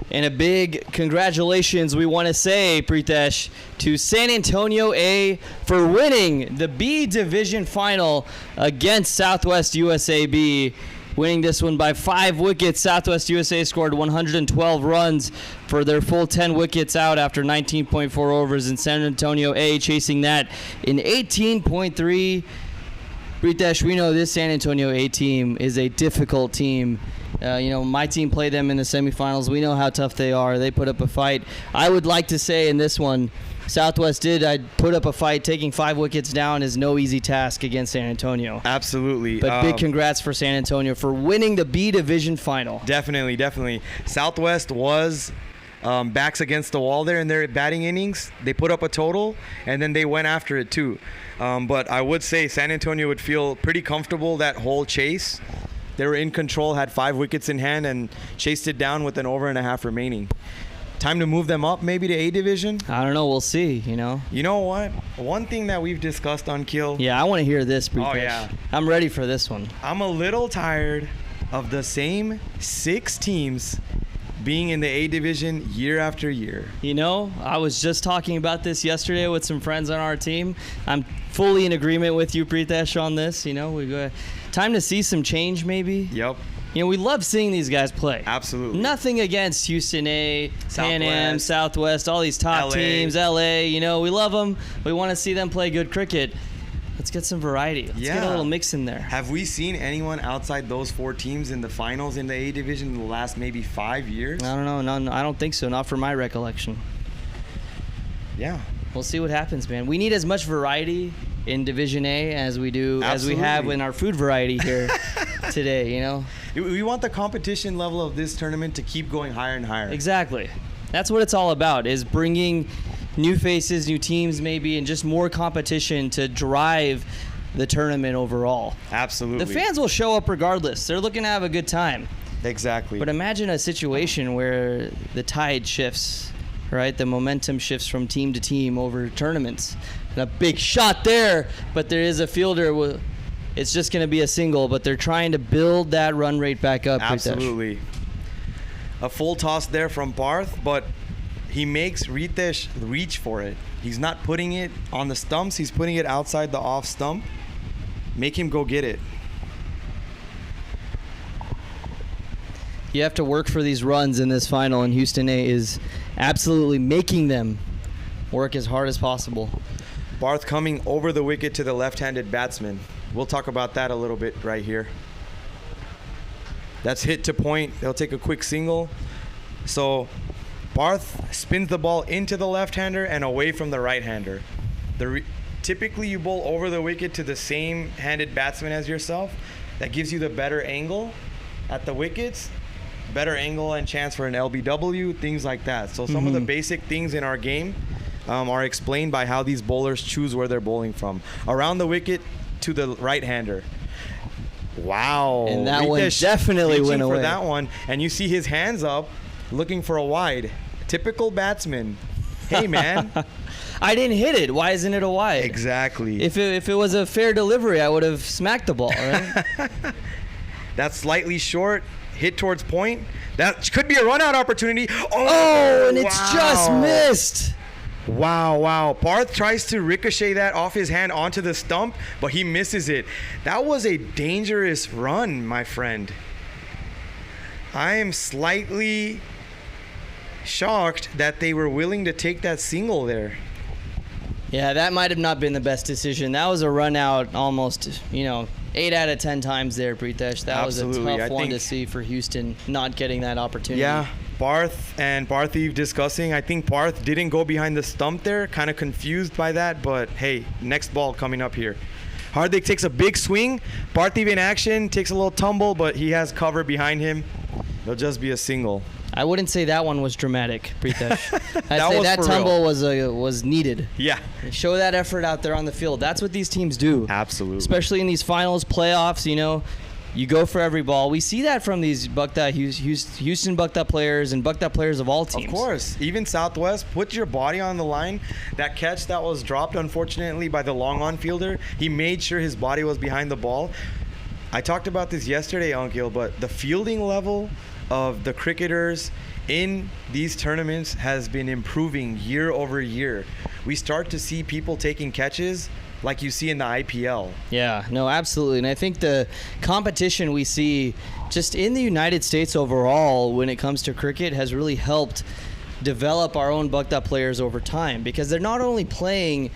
And a big congratulations we want to say, Pritesh, to San Antonio A for winning the B Division Final against Southwest USA B. Winning this one by 5 wickets. Southwest USA scored 112 runs for their full 10 wickets out after 19.4 overs, and San Antonio A chasing that in 18.3. Pritesh, we know this San Antonio A team is a difficult team. You know, my team played them in the semifinals. We know how tough they are. They put up a fight. I would like to say in this one, Southwest did put up a fight. Taking 5 wickets down is no easy task against San Antonio. Absolutely. But big congrats for San Antonio for winning the B Division Final. Definitely. Southwest was backs against the wall there in their batting innings. They put up a total, and then they went after it too. But I would say San Antonio would feel pretty comfortable that whole chase. They were in control, had 5 wickets in hand, and chased it down with an over and a half remaining. Time to move them up maybe to A Division? I don't know. We'll see, you know. You know what? One thing that we've discussed on Kill. Yeah, I want to hear this, Pritesh. Oh, yeah. I'm ready for this one. I'm a little tired of the same 6 teams being in the A Division year after year. You know, I was just talking about this yesterday with some friends on our team. I'm fully in agreement with you, Pritesh, on this. You know, we go. Time to see some change, maybe. Yep. You know, we love seeing these guys play. Absolutely. Nothing against Houston A, Pan Am, Southwest, all these top teams, LA. You know, we love them. We want to see them play good cricket. Let's get some variety. Let's get a little mix in there. Have we seen anyone outside those 4 teams in the finals in the A Division in the last maybe 5 years? I don't know. No, I don't think so. Not from my recollection. Yeah. We'll see what happens, man. We need as much variety in Division A as we do, as we have in our food variety here today, you know? We want the competition level of this tournament to keep going higher and higher. Exactly. That's what it's all about, is bringing new faces, new teams maybe, and just more competition to drive the tournament overall. Absolutely. The fans will show up regardless. They're looking to have a good time. Exactly. But imagine a situation where the tide shifts, right? The momentum shifts from team to team over tournaments. And a big shot there, but there is a fielder. It's just going to be a single, but they're trying to build that run rate back up. Absolutely. Ritesh. A full toss there from Parth, but he makes Ritesh reach for it. He's not putting it on the stumps. He's putting it outside the off stump. Make him go get it. You have to work for these runs in this final, and Houston A is absolutely making them work as hard as possible. Barth coming over the wicket to the left-handed batsman. We'll talk about that a little bit right here. That's hit to point. They'll take a quick single. So Barth spins the ball into the left-hander and away from the right-hander. Typically, you bowl over the wicket to the same-handed batsman as yourself. That gives you the better angle at the wickets, better angle and chance for an LBW, things like that. So some of the basic things in our game are explained by how these bowlers choose where they're bowling from. Around the wicket to the right-hander. Wow. And that one definitely went away. For that one, and you see his hands up looking for a wide. Typical batsman. Hey, man. I didn't hit it. Why isn't it a wide? Exactly. If it was a fair delivery, I would have smacked the ball, right? That's slightly short. Hit towards point. That could be a run-out opportunity. Oh, and it's just missed. Wow. Barth tries to ricochet that off his hand onto the stump, but he misses it. That was a dangerous run, my friend. I am slightly shocked that they were willing to take that single there. Yeah, that might have not been the best decision. That was a run out almost, 8 out of 10 times there, Pritesh. That Absolutely. was a tough one to see for Houston not getting that opportunity. Yeah, Barth and Parthiv discussing. I think Barth didn't go behind the stump there, kind of confused by that, but hey, next ball coming up here. Hardik takes a big swing. Parthiv in action, takes a little tumble, but he has cover behind him. It'll just be a single. I wouldn't say that one was dramatic, Pritesh. I'd say was that for tumble was needed. Yeah. Show that effort out there on the field. That's what these teams do. Absolutely. Especially in these finals, playoffs, you go for every ball. We see that from these Houston Buckeye players and Buckeye players of all teams. Of course. Even Southwest, put your body on the line. That catch that was dropped, unfortunately, by the long-on fielder, he made sure his body was behind the ball. I talked about this yesterday, Ankil, but the fielding level of the cricketers in these tournaments has been improving year over year. We start to see people taking catches like you see in the IPL. Yeah, no, absolutely. And I think the competition we see just in the United States overall when it comes to cricket has really helped develop our own Buckeye players over time, because they're not only playing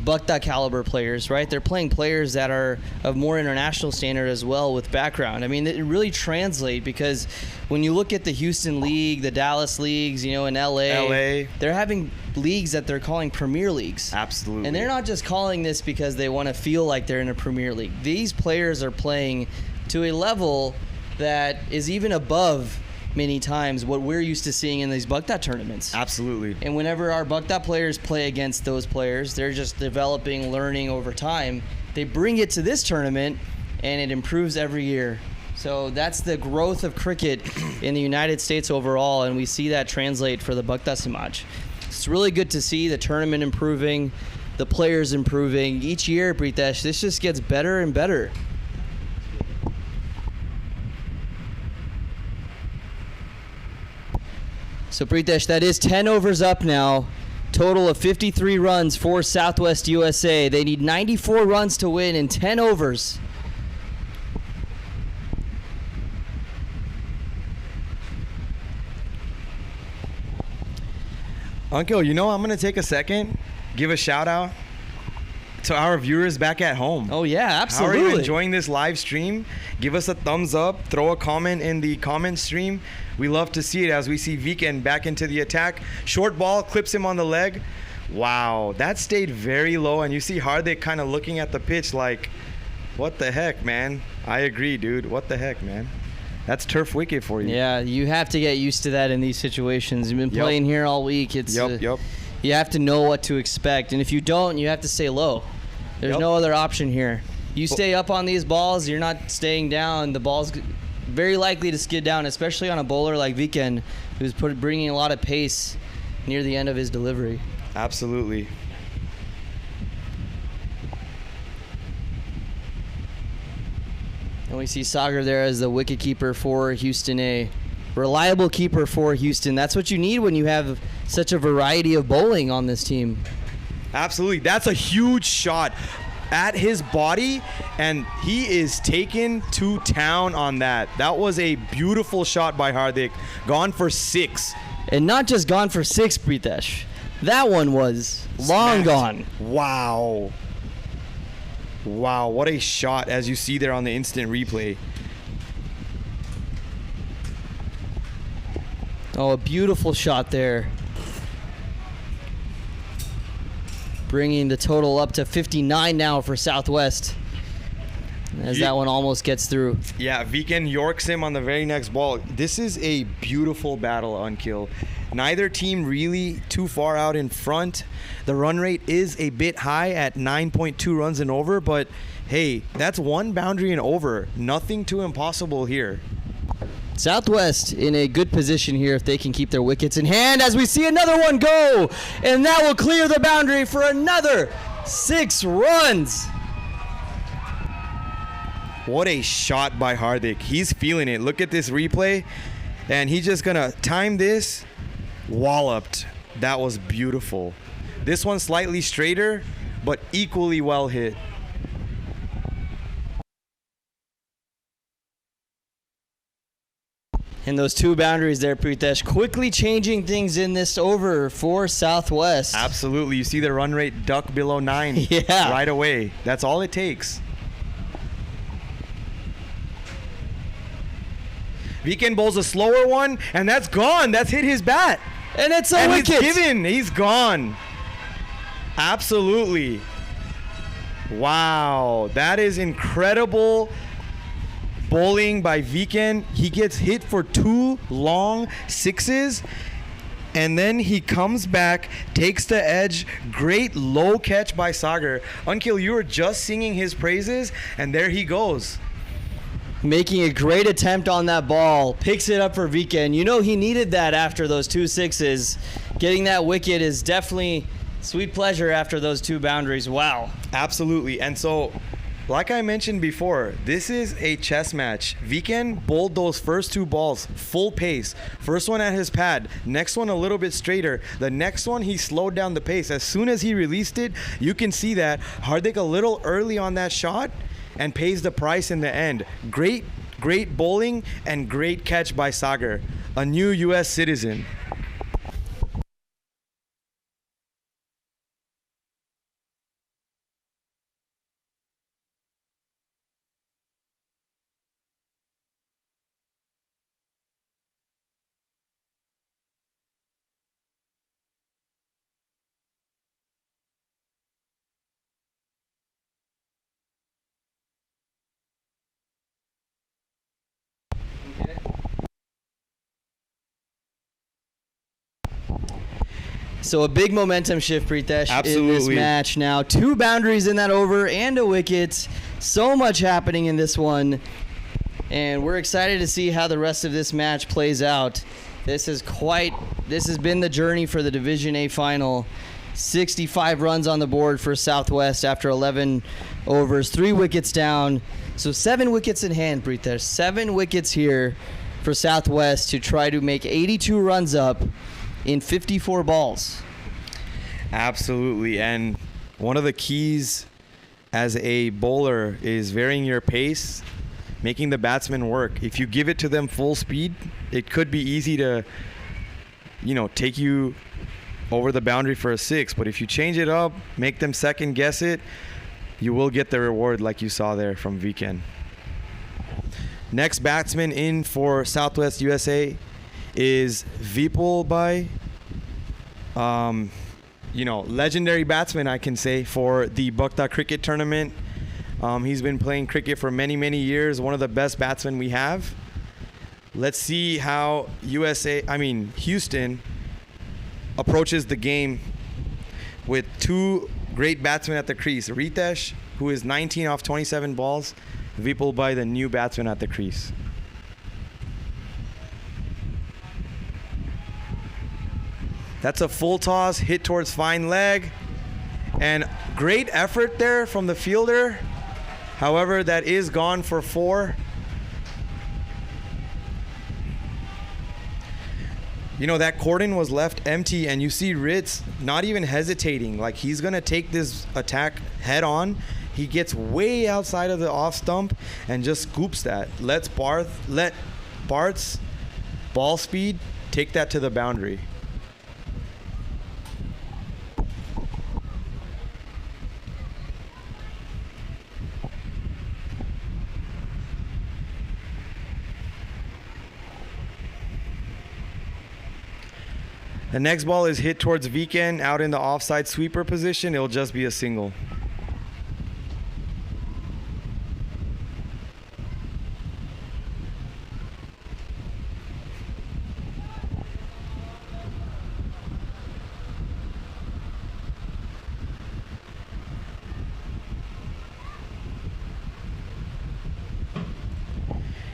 Buckeye caliber players, right? They're playing players that are of more international standard as well with background. I mean, it really translates, because when you look at the Houston League, the Dallas leagues, in LA, they're having leagues that they're calling Premier Leagues. Absolutely. And they're not just calling this because they want to feel like they're in a Premier League. These players are playing to a level that is even above many times what we're used to seeing in these Buckeye tournaments. Absolutely. And whenever our Buckeye players play against those players, they're just developing, learning over time. They bring it to this tournament, and it improves every year. So that's the growth of cricket in the United States overall, and we see that translate for the Buckeye Samaj. It's really good to see the tournament improving, the players improving. Each year, Pritesh, this just gets better and better. So, Pritesh, that is 10 overs up now. Total of 53 runs for Southwest USA. They need 94 runs to win in 10 overs. Uncle, I'm going to take a second, give a shout out to our viewers back at home. Oh, yeah, absolutely. How are you enjoying this live stream? Give us a thumbs up. Throw a comment in the comment stream. We love to see it as we see Weekend back into the attack. Short ball, clips him on the leg. Wow, that stayed very low. And you see Hardik kind of looking at the pitch like, what the heck, man? I agree, dude. What the heck, man? That's turf wicket for you. Yeah, you have to get used to that in these situations. You've been playing here all week. It's You have to know what to expect. And if you don't, you have to stay low. There's no other option here. You stay up on these balls, you're not staying down. The ball's very likely to skid down, especially on a bowler like Weekend, who's bringing a lot of pace near the end of his delivery. Absolutely. And we see Sagar there as the wicketkeeper for Houston A. Reliable keeper for Houston. That's what you need when you have such a variety of bowling on this team. Absolutely. That's a huge shot at his body, and he is taken to town on that. That was a beautiful shot by Hardik. Gone for 6. And not just gone for 6, Pritesh. That one was long Smacked. gone. Wow. Wow, what a shot, as you see there on the instant replay. Oh, a beautiful shot there. Bringing the total up to 59 now for Southwest. As that one almost gets through. Yeah, Viken yorks him on the very next ball. This is a beautiful battle on kill. Neither team really too far out in front. The run rate is a bit high at 9.2 runs and over, but hey, that's one boundary and over. Nothing too impossible here. Southwest in a good position here if they can keep their wickets in hand as we see another one go. And that will clear the boundary for another 6 runs. What a shot by Hardik. He's feeling it. Look at this replay. And he's just going to time this. Walloped. That was beautiful. This one slightly straighter, but equally well hit. And those 2 boundaries there, Pritesh, quickly changing things in this over for Southwest. Absolutely. You see the run rate duck below 9 Yeah. right away. That's all it takes. Viken bowls a slower one, and that's gone. That's hit his bat. And it's a And wicket. he's given. He's gone. Absolutely. Wow. That is incredible bowling by Viken. He gets hit for 2 long 6s. And then he comes back, takes the edge. Great low catch by Sagar. Ankil, you were just singing his praises, and there he goes. Making a great attempt on that ball. Picks it up for Viken. You know he needed that after those 2 6s. Getting that wicket is definitely sweet pleasure after those 2 boundaries. Wow. Absolutely. And so, like I mentioned before, this is a chess match. Viken bowled those first 2 balls full pace. First one at his pad. Next one a little bit straighter. The next one he slowed down the pace. As soon as he released it, you can see that Hardik a little early on that shot and pays the price in the end. Great bowling and great catch by Sagar, a new U.S. citizen. So a big momentum shift, Pritesh, in this Absolutely. match now. 2 boundaries in that over and a wicket. So much happening in this one. And we're excited to see how the rest of this match plays out. This has been the journey for the Division A final. 65 runs on the board for Southwest after 11 overs, 3 wickets down. So 7 wickets in hand, Pritesh. 7 wickets here for Southwest to try to make 82 runs up in 54 balls. Absolutely. And one of the keys as a bowler is varying your pace, making the batsmen work. If you give it to them full speed, it could be easy to, take you over the boundary for a 6. But if you change it up, make them second guess it, you will get the reward like you saw there from Viken. Next batsman in for Southwest USA is Vipul Bhai. Legendary batsman, I can say, for the Bukta cricket tournament. He's been playing cricket for many, many years. One of the best batsmen we have. Let's see how Houston approaches the game with 2 great batsmen at the crease. Ritesh, who is 19 off 27 balls. Vipul Bhai, the new batsman at the crease. That's a full toss, hit towards fine leg. And great effort there from the fielder. However, that is gone for 4. That cordon was left empty, and you see Ritz not even hesitating. Like, he's going to take this attack head on. He gets way outside of the off stump and just scoops that. Let Barth's ball speed Take that to the boundary. The next ball is hit towards Viken out in the offside sweeper position. It'll just be a single.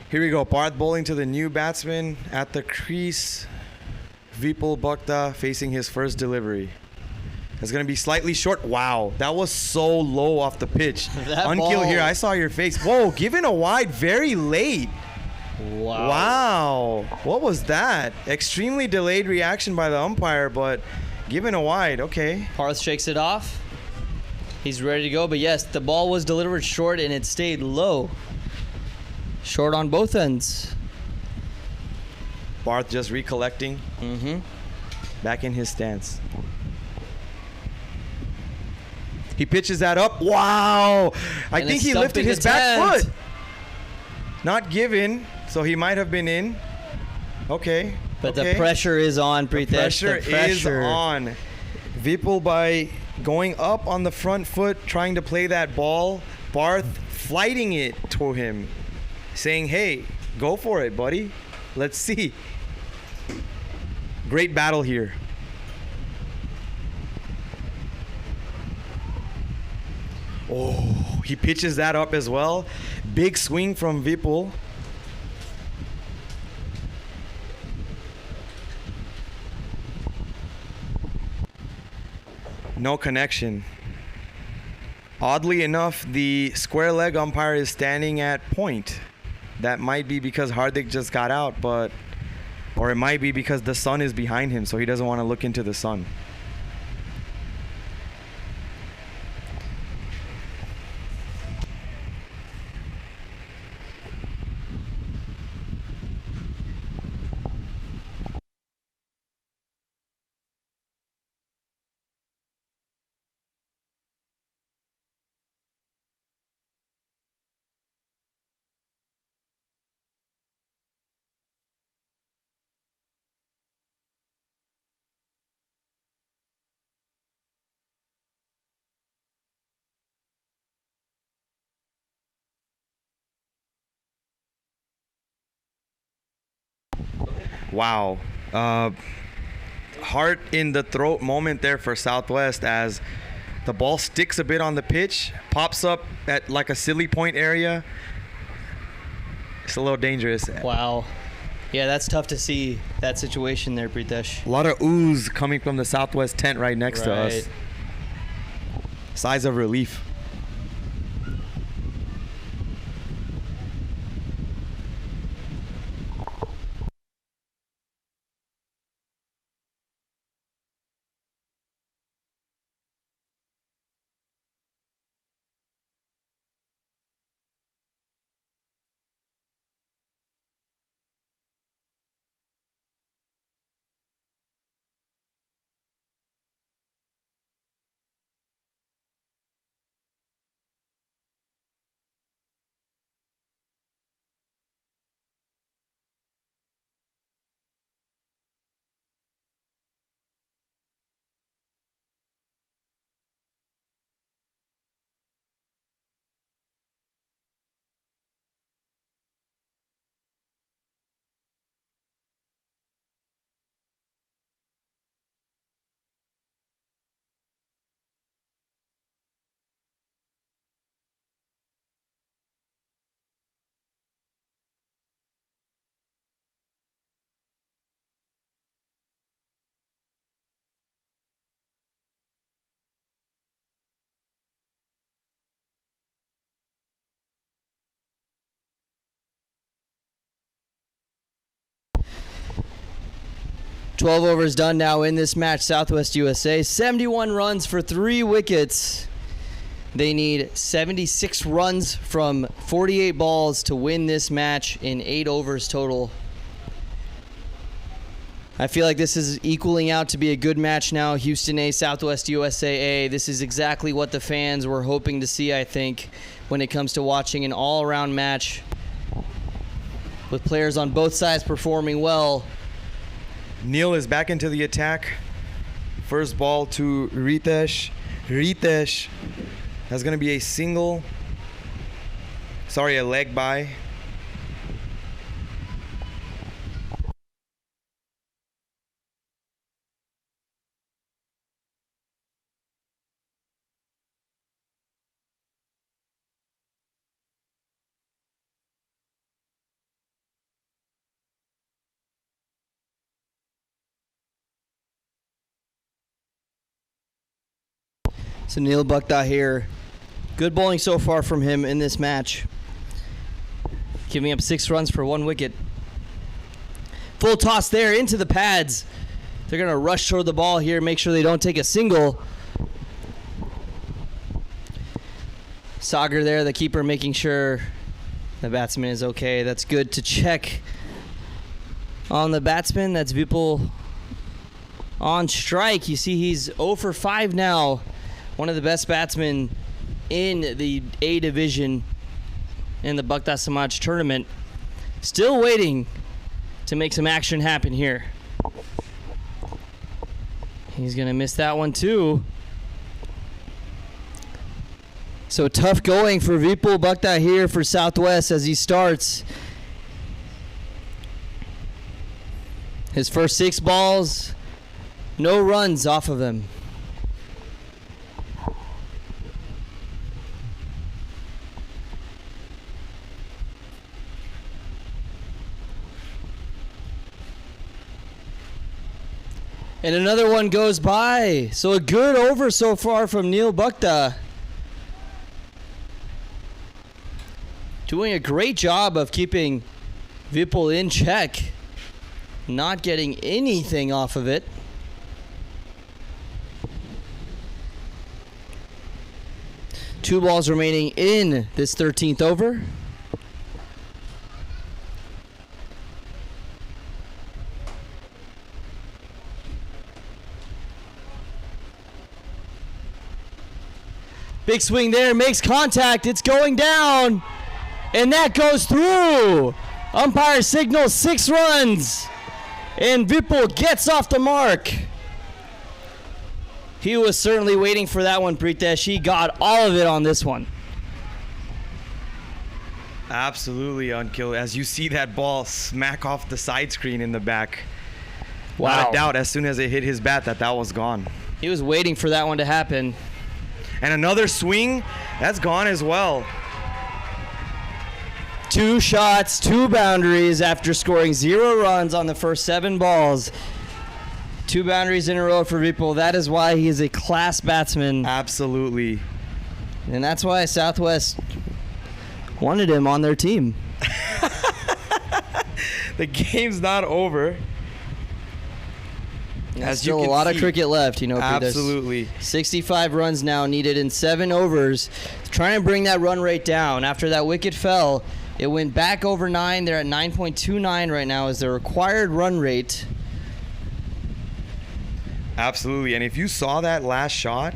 Here we go. Parth bowling to the new batsman at the crease. Vipul Bhakta facing his first delivery. It's going to be slightly short. Wow, that was so low off the pitch. Unkill here, I saw your face. Whoa, given a wide very late. Wow. What was that? Extremely delayed reaction by the umpire, but given a wide. Okay. Parth shakes it off. He's ready to go, but yes, the ball was delivered short and it stayed low. Short on both ends. Parth just recollecting. Back in his stance. He pitches that up. Wow! I think he lifted his back foot. Not given, so he might have been in. Okay. But the pressure is on, Pritesh. The pressure is on. Vipul, by going up on the front foot, trying to play that ball, Parth flighting it to him, saying, hey, go for it, buddy. Let's see. Great battle here. Oh, he pitches that up as well. Big swing from Vipul. No connection. Oddly enough, the square leg umpire is standing at point. That might be because Hardik just got out, or it might be because the sun is behind him, so he doesn't want to look into the sun. Wow. Heart in the throat moment there for Southwest as the ball sticks a bit on the pitch, pops up at like a silly point area. It's a little dangerous. Wow. Yeah, that's tough to see, that situation there, Pritesh. A lot of ooze coming from the Southwest tent right next to us. Sighs of relief. "12 overs done now in this match. Southwest USA, 71 runs for 3 wickets. They need 76 runs from 48 balls to win this match in 8 overs total. I feel like this is equaling out to be a good match now. Houston A, Southwest USA A. This is exactly what the fans were hoping to see, I think, when it comes to watching an all-around match with players on both sides performing well. Neil is back into the attack. First ball to Ritesh. Ritesh. That's going to be a single. Sorry, a leg by. So Neil Bukta here. Good bowling so far from him in this match. Giving up 6 runs for 1 wicket. Full toss there into the pads. They're going to rush toward the ball here, make sure they don't take a single. Sagar there, the keeper, making sure the batsman is okay. That's good to check on the batsman. That's Vipul on strike. You see he's 0 for 5 now. One of the best batsmen in the A division in the Bukta Samaj tournament. Still waiting to make some action happen here. He's going to miss that one too. So tough going for Vipul Bukta here for Southwest as he starts. His first 6 balls, no runs off of him. And another one goes by. So a good over so far from Neil Bukta. Doing a great job of keeping Vipul in check. Not getting anything off of it. Two balls remaining in this 13th over. Big swing there, makes contact, it's going down, and that goes through. Umpire signals 6 runs, and Vipul gets off the mark. He was certainly waiting for that one, Pritesh. He got all of it on this one. Absolutely, Unkill. As you see that ball smack off the side screen in the back. Wow. Not a doubt, as soon as it hit his bat, that was gone. He was waiting for that one to happen. And another swing, that's gone as well. 2 shots, 2 boundaries after scoring 0 runs on the first 7 balls. 2 boundaries in a row for Vipul. That is why he is a class batsman. Absolutely. And that's why Southwest wanted him on their team. The game's not over. There's still a lot of cricket left, you know. Absolutely. There's 65 runs now needed in 7 overs. Trying to bring that run rate down. After that wicket fell, it went back over 9. They're at 9.29 right now is the required run rate. Absolutely. And if you saw that last shot,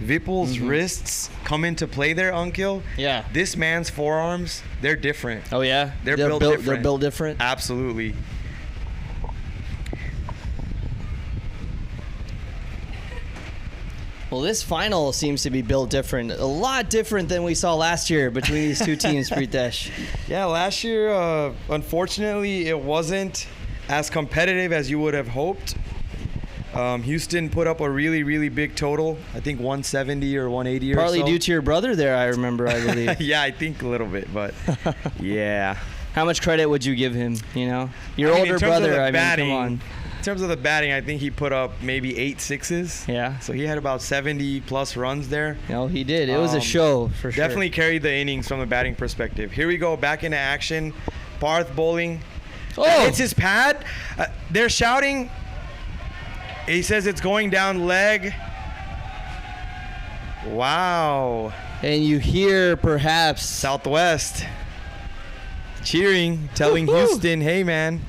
Vipul's wrists come into play there, Unkill. Yeah. This man's forearms, they're different. Oh, yeah? They're built different. They're built different? Absolutely. Well, this final seems to be built different. A lot different than we saw last year between these two teams, Pritesh. Yeah, last year, unfortunately, it wasn't as competitive as you would have hoped. Houston put up a really, really big total. I think 170 or 180 or so. Partly due to your brother there, I remember, I believe. Yeah, I think a little bit, but yeah. How much credit would you give him, you know? Your older brother, I mean, come on. In terms of the batting, I think he put up maybe 8 sixes. Yeah. So he had about 70 plus runs there. No, he did. It was a show for sure. Definitely carried the innings from the batting perspective. Here we go, back into action. Parth bowling. Oh! It's his pad. They're shouting. He says it's going down leg. Wow. And you hear perhaps Southwest cheering, telling Houston, hey man,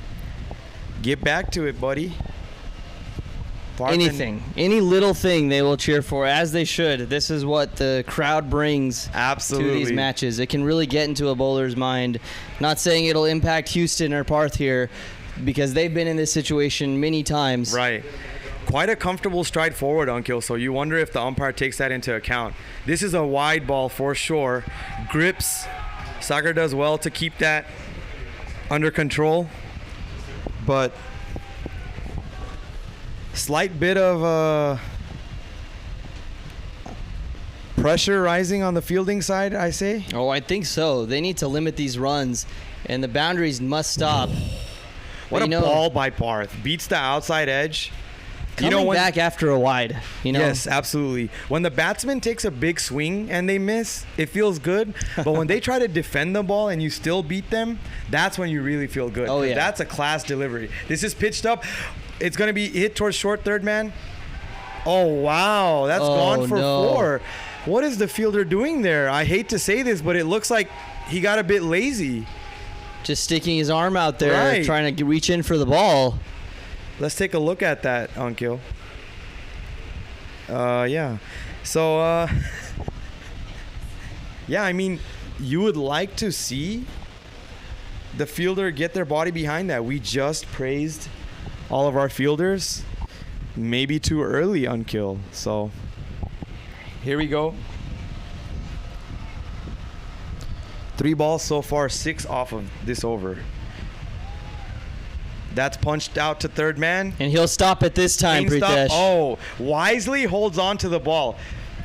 Get back to it, buddy. Barth and- Anything, any little thing they will cheer for, as they should. This is what the crowd brings Absolutely. to these matches. It can really get into a bowler's mind. Not saying it'll impact Houston or Parth here, because they've been in this situation many times. Right. Quite a comfortable stride forward, Unkill, so you wonder if the umpire takes that into account. This is a wide ball for sure. Grips. Sagar does well to keep that under control. But slight bit of pressure rising on the fielding side, I say. Oh, I think so. They need to limit these runs, and the boundaries must stop. What But a ball by Parth. Beats the outside edge. Coming back after a wide, Yes, absolutely. When the batsman takes a big swing and they miss, it feels good. But when they try to defend the ball and you still beat them, that's when you really feel good. Oh, yeah. That's a class delivery. This is pitched up. It's going to be hit towards short third man. Oh, wow. That's gone for 4. What is the fielder doing there? I hate to say this, but it looks like he got a bit lazy. Just sticking his arm out there, Right. trying to reach in for the ball. Let's take a look at that, Ankil. Yeah. So, yeah, I mean, you would like to see the fielder get their body behind that. We just praised all of our fielders. Maybe too early, Ankil. So, here we go. 3 balls so far, 6 off of this over. That's punched out to third man. And he'll stop it this time, Clean stop. Pritesh. Oh, wisely holds on to the ball.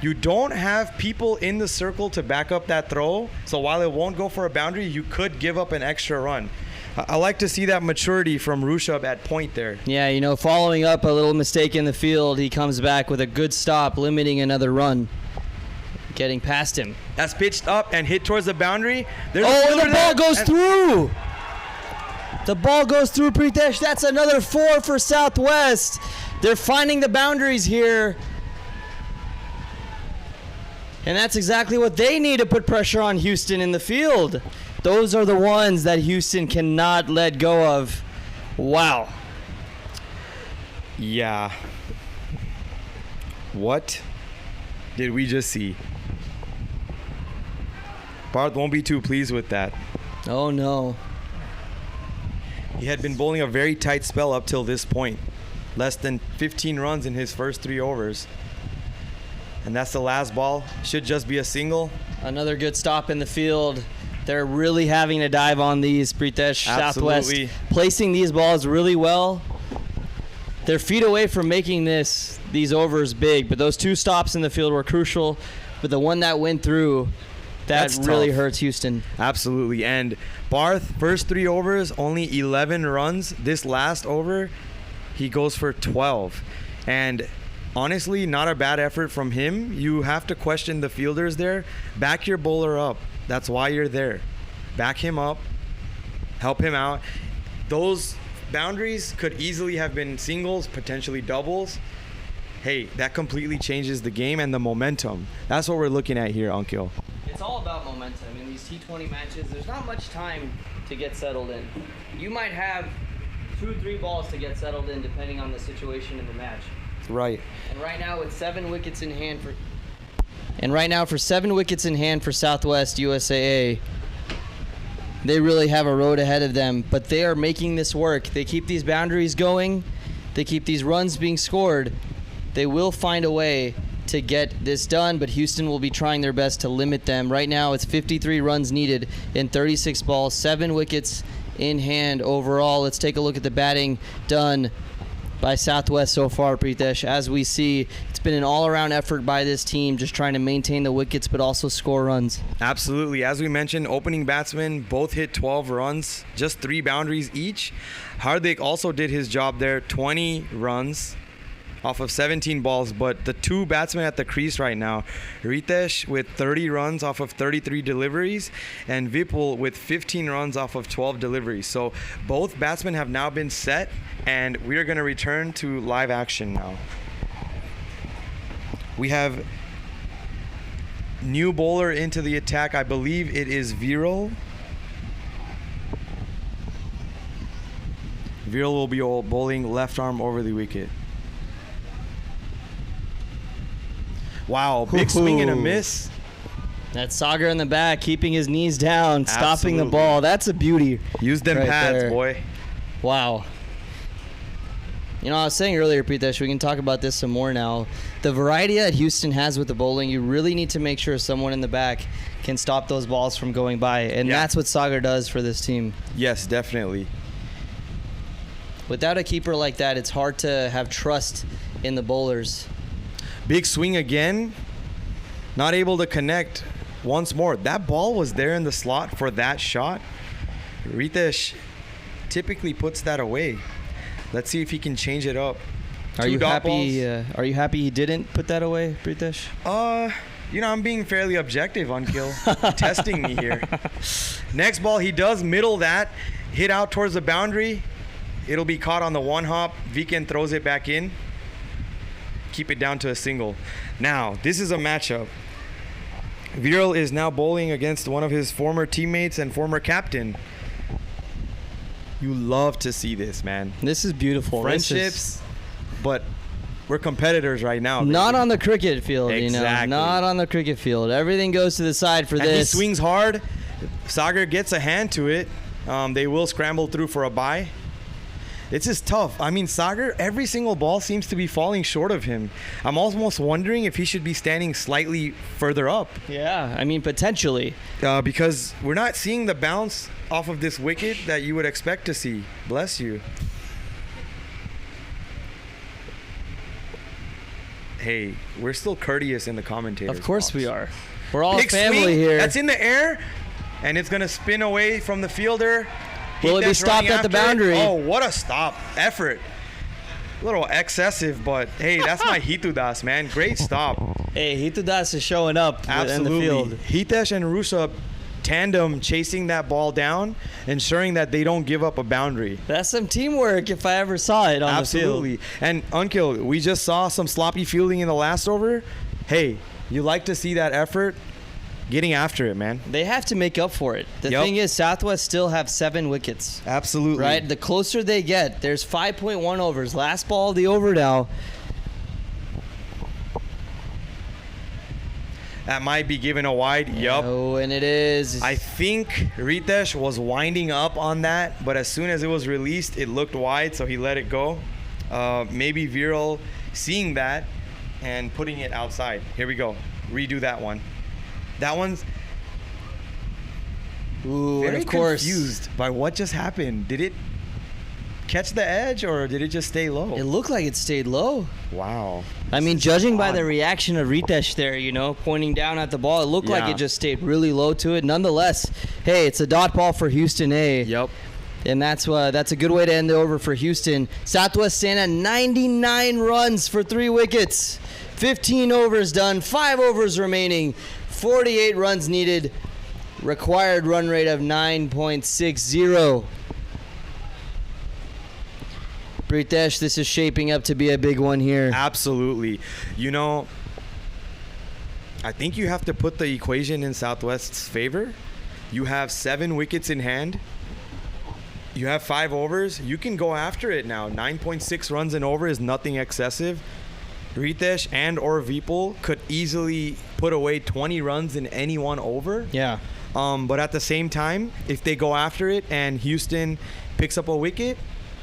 You don't have people in the circle to back up that throw, so while it won't go for a boundary, you could give up an extra run. I like to see that maturity from Rushabh at point there. Yeah, following up a little mistake in the field, he comes back with a good stop, limiting another run. Getting past him. That's pitched up and hit towards the boundary. There's and the ball goes through. The ball goes through, Pritesh. That's another 4 for Southwest. They're finding the boundaries here. And that's exactly what they need to put pressure on Houston in the field. Those are the ones that Houston cannot let go of. Wow. Yeah. What did we just see? Barth won't be too pleased with that. Oh, no. He had been bowling a very tight spell up till this point. Less than 15 runs in his first 3 overs. And that's the last ball. Should just be a single. Another good stop in the field. They're really having to dive on these, Pritesh. Absolutely. Southwest placing these balls really well. They're feet away from making these overs big, but those 2 stops in the field were crucial. But the one that went through, that That's really tough. hurts Houston. Absolutely. And Barth, first 3 overs, only 11 runs. This last over, he goes for 12. And honestly, not a bad effort from him. You have to question the fielders there. Back your bowler up. That's why you're there. Back him up. Help him out. Those boundaries could easily have been singles, potentially doubles. Hey, that completely changes the game and the momentum. That's what we're looking at here, Ankil. It's all about momentum. In these T20 matches, there's not much time to get settled in. You might have 2-3 balls to get settled in depending on the situation in the match. Right. And right now with 7 wickets in hand for 7 wickets in hand for Southwest USAA, they really have a road ahead of them, but they are making this work. They keep these boundaries going. They keep these runs being scored. They will find a way to get this done, but Houston will be trying their best to limit them. Right now, it's 53 runs needed in 36 balls, 7 wickets in hand overall. Let's take a look at the batting done by Southwest so far, Pritesh. As we see, it's been an all-around effort by this team, just trying to maintain the wickets but also score runs. Absolutely. As we mentioned, opening batsmen both hit 12 runs, just 3 boundaries each. Hardik also did his job there, 20 runs off of 17 balls, but the 2 batsmen at the crease right now, Ritesh with 30 runs off of 33 deliveries, and Vipul with 15 runs off of 12 deliveries. So both batsmen have now been set, and we are going to return to live action now. We have new bowler into the attack. I believe it is Viral. Viral will be bowling left arm over the wicket. Wow, big swing and a miss. That's Sagar in the back, keeping his knees down, stopping the Absolutely. ball. That's a beauty. Use them right pads, there. boy. Wow. You know, I was saying earlier, Pritesh, we can talk about this some more now. The variety that Houston has with the bowling, you really need to make sure someone in the back can stop those balls from going by. And Yeah. that's what Sagar does for this team. Yes, definitely. Without a keeper like that, it's hard to have trust in the bowlers. Big swing again. Not able to connect once more. That ball was there in the slot for that shot. Ritesh typically puts that away. Let's see if he can change it up. Are Two you dot happy? Are you happy he didn't put that away, Pritesh? I'm being fairly objective, Unkil. Testing me here. Next ball, he does middle that. Hit out towards the boundary. It'll be caught on the one hop. Viken throws it back in. Keep it down to a single. Now, this is a matchup. Viral is now bowling against one of his former teammates and former captain. You love to see this, man. This is beautiful. This is- Friendships, but we're competitors right now. Not baby. on the cricket field, you know. Exactly. Not on the cricket field. Everything goes to the side for And this. he swings hard. Sagar gets a hand to it. They will scramble through for a bye. It's just tough. I mean, Sagar, every single ball seems to be falling short of him. I'm almost wondering if he should be standing slightly further up Yeah, I mean, potentially. because we're not seeing the bounce off of this wicket that you would expect to see. Bless you. Hey, we're still courteous in the commentators. Of course box. we are. We're all Big a family swing. here. That's in the air, and it's gonna spin away from the fielder. Will it be Hitesh stopped running at the after it. boundary? Oh, what a stop! Effort. A little excessive, but hey, that's my Hitudas, man. Great stop. Hey, Hitudas is showing up Absolutely. in the field. Hitesh and Rusha tandem chasing that ball down, ensuring that they don't give up a boundary. That's some teamwork if I ever saw it on Absolutely. the field. And Unkil, we just saw some sloppy fielding in the last over. Hey, you like to see that effort, getting after it, man. They have to make up for it. The Yep. thing is, Southwest still have 7 wickets. Absolutely. Right? The closer they get, there's 5.1 overs. Last ball of the over now. That might be given a wide. Yup. Oh, and it is. I think Ritesh was winding up on that, but as soon as it was released, it looked wide, so he let it go. Maybe Viral seeing that and putting it outside. Here we go. Redo that one. That one's Ooh, and very of course, confused by what just happened. Did it catch the edge or did it just stay low? it looked like it stayed low. Wow. I mean, judging by odd. the reaction of Ritesh there, you know, pointing down at the ball, it looked like Yeah. it just stayed really low to it. Nonetheless, hey, it's a dot ball for Houston A. Yep. And that's a good way to end the over for Houston. Southwest stand at 99 runs for 3 wickets. 15 overs done, 5 overs remaining, 48 runs needed, required run rate of 9.60. Pritesh, this is shaping up to be a big one here. Absolutely. You know, I think you have to put the equation in Southwest's favor. You have 7 wickets in hand. You have 5 overs. You can go after it now. 9.6 runs and over is nothing excessive. Ritesh and or Vipul could easily put away 20 runs in any one over. Yeah. But at the same time, if they go after it and Houston picks up a wicket,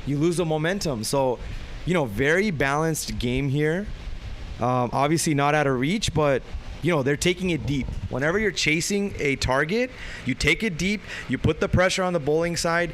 you lose the momentum. So, you know, very balanced game here. Obviously not out of reach, but, you know, they're taking it deep. Whenever you're chasing a target, you take it deep, you put the pressure on the bowling side,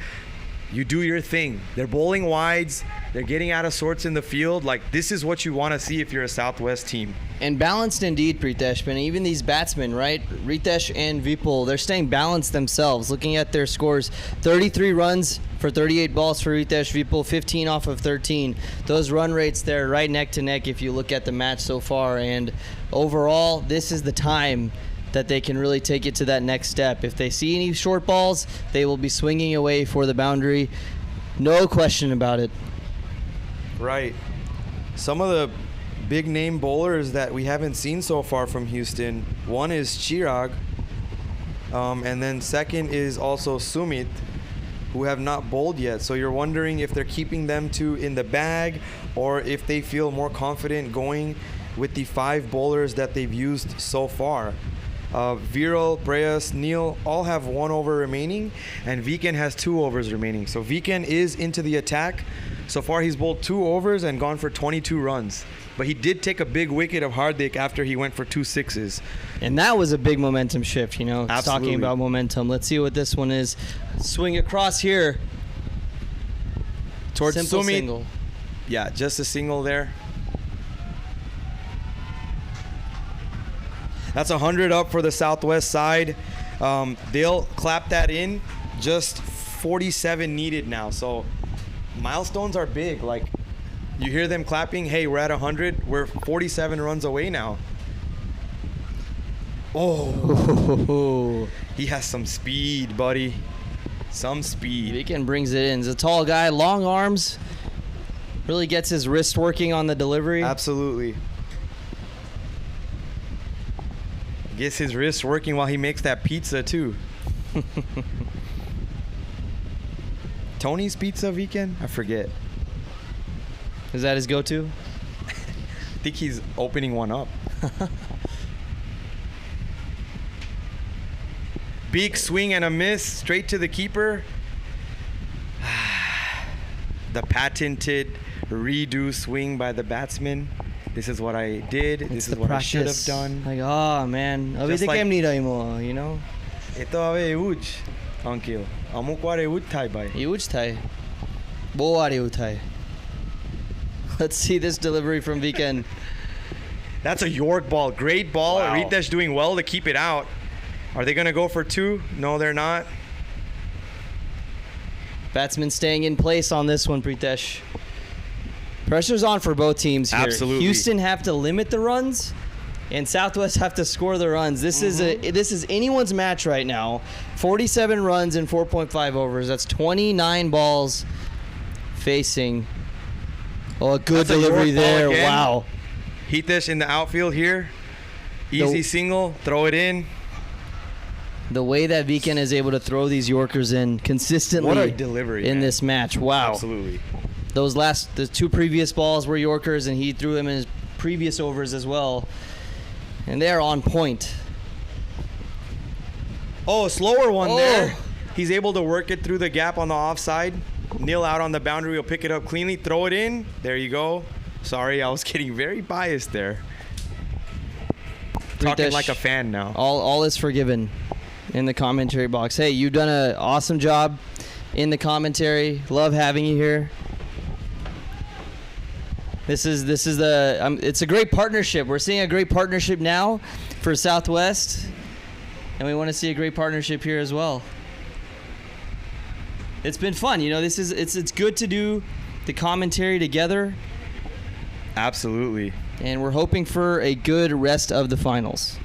you do your thing. They're bowling wides. They're getting out of sorts in the field. Like, this is what you want to see if you're a Southwest team. And balanced indeed, Pritesh. But even these batsmen, right? Ritesh and Vipul, they're staying balanced themselves. Looking at their scores, 33 runs for 38 balls for Ritesh, Vipul, 15 off of 13. Those run rates there right neck to neck if you look at the match so far. And overall, this is the time that they can really take it to that next step. If they see any short balls, they will be swinging away for the boundary. No question about it. Right. Some of the big name bowlers that we haven't seen so far from Houston, one is Chirag, and then second is also Sumit, who have not bowled yet. So you're wondering if they're keeping them in the bag or if they feel more confident going with the 5 bowlers that they've used so far. Viral, Breas, Neil all have 1 over remaining, and Viken has 2 overs remaining. So Viken is into the attack. So far he's bowled 2 overs and gone for 22 runs. But he did take a big wicket of Hardik after he went for 2 sixes. And that was a big momentum shift, you know. It's Absolutely. talking about momentum. Let's see what this one is. Swing across here. Towards Simple Sumit. single. Yeah, just a single there. That's 100 up for the Southwest side. They'll clap that in. Just 47 needed now. So milestones are big. Like, you hear them clapping, hey, we're at 100. We're 47 runs away now. Oh, he has some speed, buddy. Some speed. Viken brings it in. He's a tall guy, long arms. Really gets his wrist working on the delivery. Absolutely. Gets his wrist working while he makes that pizza too. Tony's Pizza Weekend? I forget. Is that his go-to? I think he's opening one up. Big swing and a miss straight to the keeper. The patented redo swing by the batsman. This is what I did. This is what I should have done. Like, oh man, Just abhi like- kem nahi rahi mo, you know. Ito ave euj, uncle. Amuk ware euj thai bhai. Euj thai. Bo wari thai. Let's see this delivery from Viken. That's a York ball. Great ball. Wow. Ritesh doing well to keep it out. Are they going to go for 2? No, they're not. Batsman staying in place on this one, Pritesh. Pressure's on for both teams here. Absolutely. Houston have to limit the runs, and Southwest have to score the runs. This is anyone's match right now. 47 runs in 4.5 overs. That's 29 balls facing. Oh, a good That's a delivery York ball there. again. Wow. Ritesh in the outfield here. Easy single. Throw it in. The way that Viken is able to throw these Yorkers in consistently What a delivery, in man. this match. Wow. Absolutely. The 2 previous balls were Yorkers, and he threw them in his previous overs as well. And they're on point. Oh, slower one Oh. there. He's able to work it through the gap on the offside. Neil out on the boundary. Will pick it up cleanly. Throw it in. There you go. Sorry, I was getting very biased there. Talking Pritesh, like a fan now. All is forgiven in the commentary box. Hey, you've done an awesome job in the commentary. Love having you here. This is it's a great partnership. We're seeing a great partnership now for Southwest, and we want to see a great partnership here as well. It's been fun, you know. It's good to do the commentary together, Absolutely. and we're hoping for a good rest of the finals.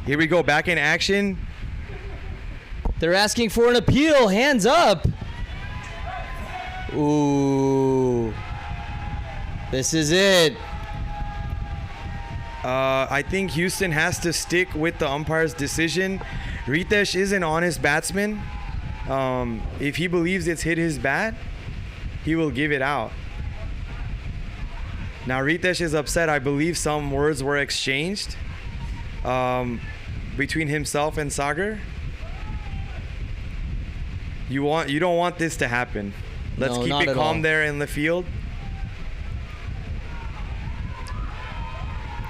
Here we go. Back in action. They're asking for an appeal. Hands up. Ooh. This is it. I think Houston has to stick with the umpire's decision. Ritesh is an honest batsman. If he believes it's hit his bat, he will give it out. Now Ritesh is upset. I believe some words were exchanged between himself and Sagar. You don't want this to happen. Let's No, keep not it at calm all. there in the field.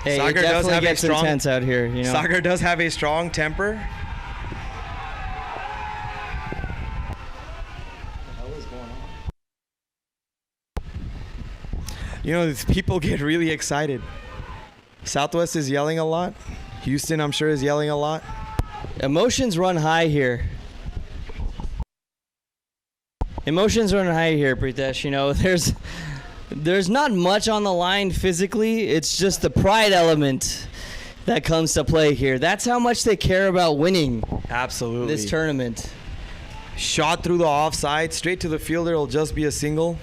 Hey, Sagar it does definitely have a gets strong intense out here, you know. Sagar does have a strong temper. You know, these people get really excited. Southwest is yelling a lot. Houston, I'm sure, is yelling a lot. Emotions run high here. Emotions run high here, Pritesh. You know, there's not much on the line physically. It's just the pride element that comes to play here. That's how much they care about winning Absolutely. this tournament. Shot through the offside, straight to the fielder. It'll just be a single.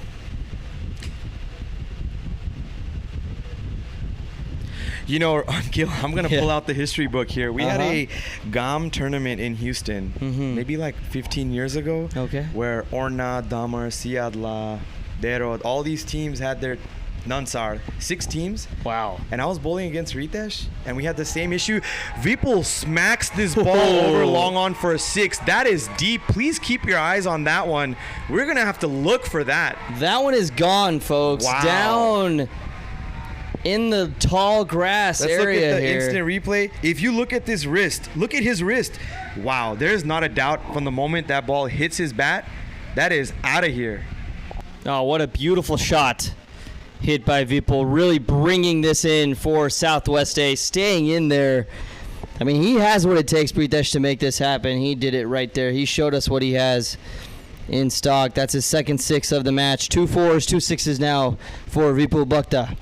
You know, Gil, I'm going to pull out the history book here. We had a GAM tournament in Houston, maybe like 15 years ago, where Orna, Damar, Siadla, Derod, all these teams had their Nansar, 6 teams. Wow. And I was bowling against Ritesh, and we had the same issue. Vipul smacks this ball over long on for a 6. That is deep. Please keep your eyes on that one. We're going to have to look for that. That one is gone, folks. Wow. Down in the tall grass Let's area look at the here. instant replay. If you look at this wrist, look at his wrist. Wow, there's not a doubt from the moment that ball hits his bat, that is out of here. Oh, what a beautiful shot hit by Vipul, really bringing this in for Southwest A, staying in there. I mean, he has what it takes, Pritesh, to make this happen. He did it right there. He showed us what he has in stock. That's his second 6 of the match. 2 4s, 2 6s now for Vipul Bhakta.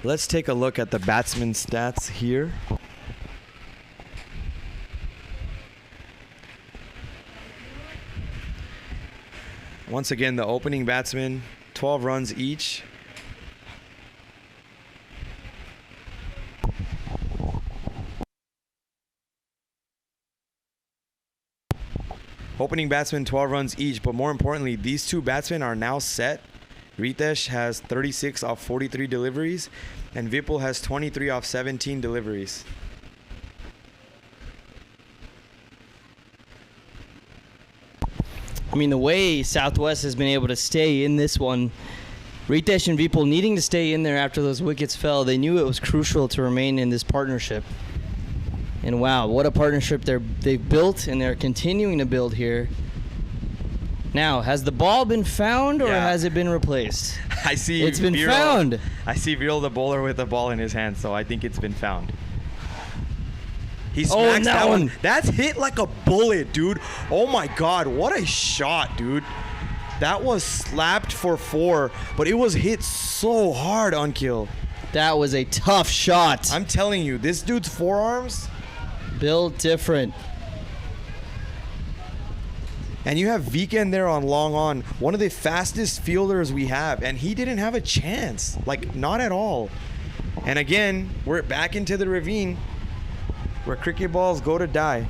Let's take a look at the batsman stats here. Once again, the opening batsman, 12 runs each. Opening batsman, 12 runs each, but more importantly, these 2 batsmen are now set. Ritesh has 36 off 43 deliveries, and Vipul has 23 off 17 deliveries. I mean, the way Southwest has been able to stay in this one, Ritesh and Vipul needing to stay in there after those wickets fell, they knew it was crucial to remain in this partnership. And wow, what a partnership they've built, and they're continuing to build here. Now, has the ball been found, or has it been replaced? I see it's been Viral, found. I see Viral the bowler with the ball in his hand, so I think it's been found. He Oh, smacks that that one. one. That's hit like a bullet, dude. Oh my God, what a shot, dude. That was slapped for 4, but it was hit so hard on kill. That was a tough shot. I'm telling you, this dude's forearms. Built different. And you have Viken there on long on, one of the fastest fielders we have, and he didn't have a chance, like not at all. And again, we're back into the ravine where cricket balls go to die.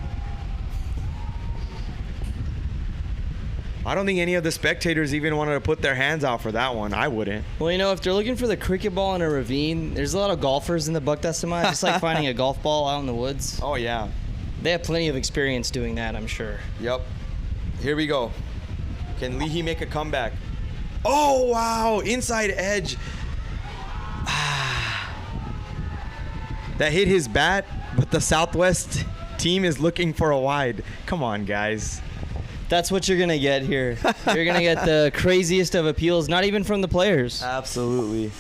I don't think any of the spectators even wanted to put their hands out for that one. I wouldn't. Well, if they're looking for the cricket ball in a ravine, there's a lot of golfers in the Buktasama. It's like finding a golf ball out in the woods. Oh, yeah. They have plenty of experience doing that, I'm sure. Yep. Here we go. Can Leahy make a comeback? Oh, wow. Inside edge. That hit his bat, but the Southwest team is looking for a wide. Come on, guys. That's what you're going to get here. You're going to get the craziest of appeals, not even from the players. Absolutely.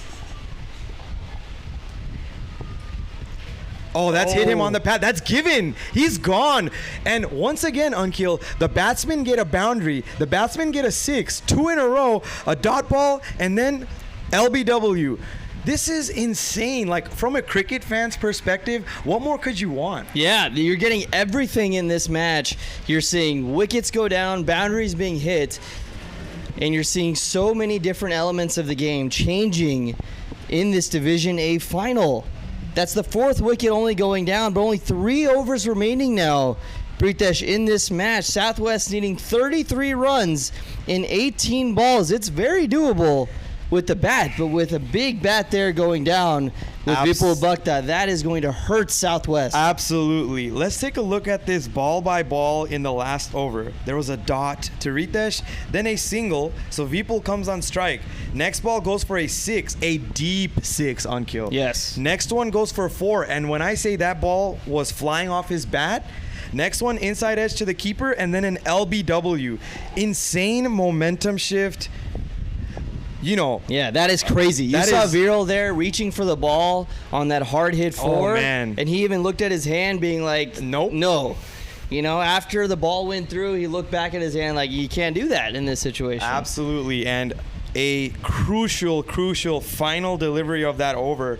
Oh, that's hit him on the pad. That's given. He's gone. And once again, Unkil, the batsmen get a boundary. The batsmen get a 6, 2 in a row, a dot ball, and then LBW. This is insane. Like, from a cricket fan's perspective, what more could you want? Yeah, you're getting everything in this match. You're seeing wickets go down, boundaries being hit, and you're seeing so many different elements of the game changing in this Division A final. That's the 4th wicket only going down, but only 3 overs remaining now, Britesh, in this match. Southwest needing 33 runs in 18 balls. It's very doable with the bat, but with a big bat there going down with Vipul Bhakta, that is going to hurt Southwest. Absolutely. Let's take a look at this ball by ball in the last over. There was a dot to Ritesh, then a single, so Vipul comes on strike. Next ball goes for a 6, a deep 6 on kill. Yes. Next one goes for 4, and when I say that ball was flying off his bat, next one inside edge to the keeper, and then an LBW. Insane momentum shift. Yeah, that is crazy. You saw Viral there reaching for the ball on that hard hit 4. Oh, man. And he even looked at his hand being like, nope. No. After the ball went through, he looked back at his hand like, you can't do that in this situation. Absolutely. And a crucial final delivery of that over.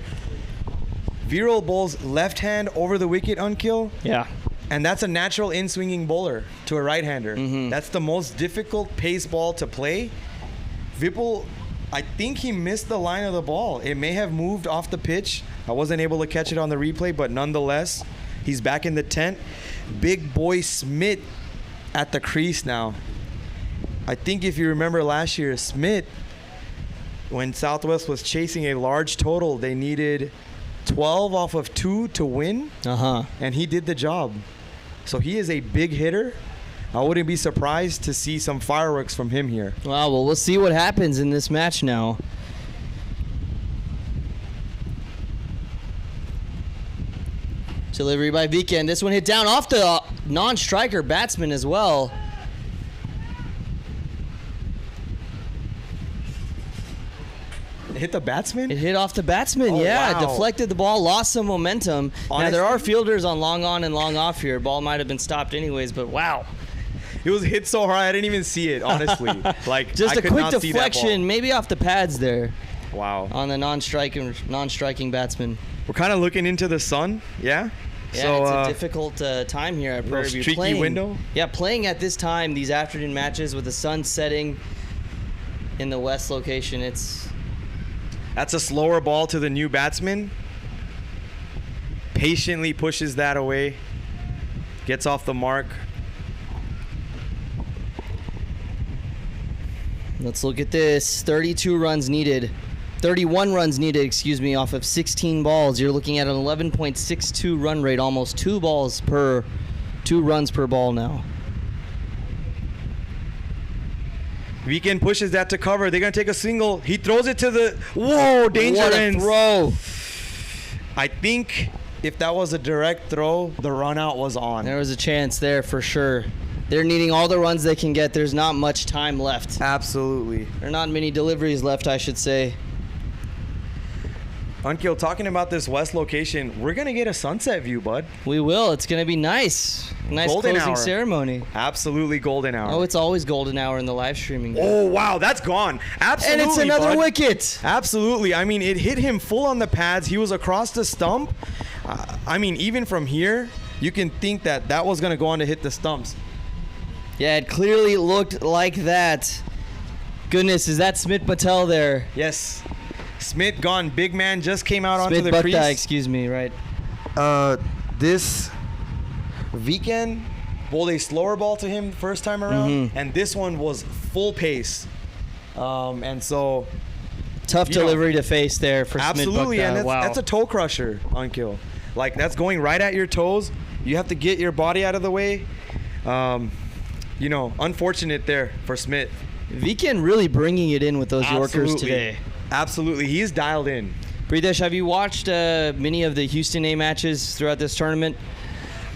Viral bowls left hand over the wicket, Unkill. Yeah. And that's a natural in-swinging bowler to a right-hander. Mm-hmm. That's the most difficult pace ball to play. Vipul, I think he missed the line of the ball. It may have moved off the pitch. I wasn't able to catch it on the replay, but nonetheless, he's back in the tent. Big boy Smith at the crease now. I think if you remember last year, Smith, when Southwest was chasing a large total, they needed 12 off of 2 to win, and he did the job. So he is a big hitter. I wouldn't be surprised to see some fireworks from him here. Wow, well, we'll see what happens in this match now. Delivery by Weekend. This one hit down off the non-striker batsman as well. It hit the batsman? It hit off the batsman, Oh, yeah. wow. Deflected the ball, lost some momentum. Now, there are fielders on long on and long off here. Ball might have been stopped anyways, but wow. It was hit so hard I didn't even see it, honestly. Just I a could quick not see that ball. deflection, maybe off the pads there Wow. on the non-striking batsman. We're kind of looking into the sun, yeah? Yeah, So, it's a difficult time here at Prairie View. streaky window? Yeah, playing at this time, these afternoon matches with the sun setting in the west location, that's a slower ball to the new batsman. Patiently pushes that away. Gets off the mark. Let's look at this. 31 runs needed, off of 16 balls. You're looking at an 11.62 run rate, almost 2 runs per ball now. Weekend pushes that to cover. They're going to take a single. He throws it to the... Whoa, danger What a ends. throw. I think if that was a direct throw, the run out was on. There was a chance there for sure. They're needing all the runs they can get. There's not much time left. Absolutely. There are not many deliveries left, I should say. Unkil, talking about this west location, we're going to get a sunset view, bud. We will. It's going to be nice. Nice Golden closing hour. ceremony. Absolutely golden hour. Oh, it's always golden hour in the live streaming. Oh, wow, that's gone. Absolutely, and it's another bud. wicket. Absolutely. I mean, it hit him full on the pads. He was across the stump. I mean, even from here, you can think that that was going to go on to hit the stumps. Yeah, it clearly looked like that. Goodness, is that Smith Patel there? Yes. Smith gone. Big man just came out onto Smith the Bhakta, crease. excuse me, right? This weekend bowled a slower ball to him first time around, and this one was full pace. And so tough delivery to face there for absolutely, Smith. and that's a toe crusher on kill. Like that's going right at your toes. You have to get your body out of the way. Unfortunate there for Smith. Viken really bringing it in with those Yorkers today. Absolutely, he's dialed in. Pritesh, have you watched many of the Houston A matches throughout this tournament?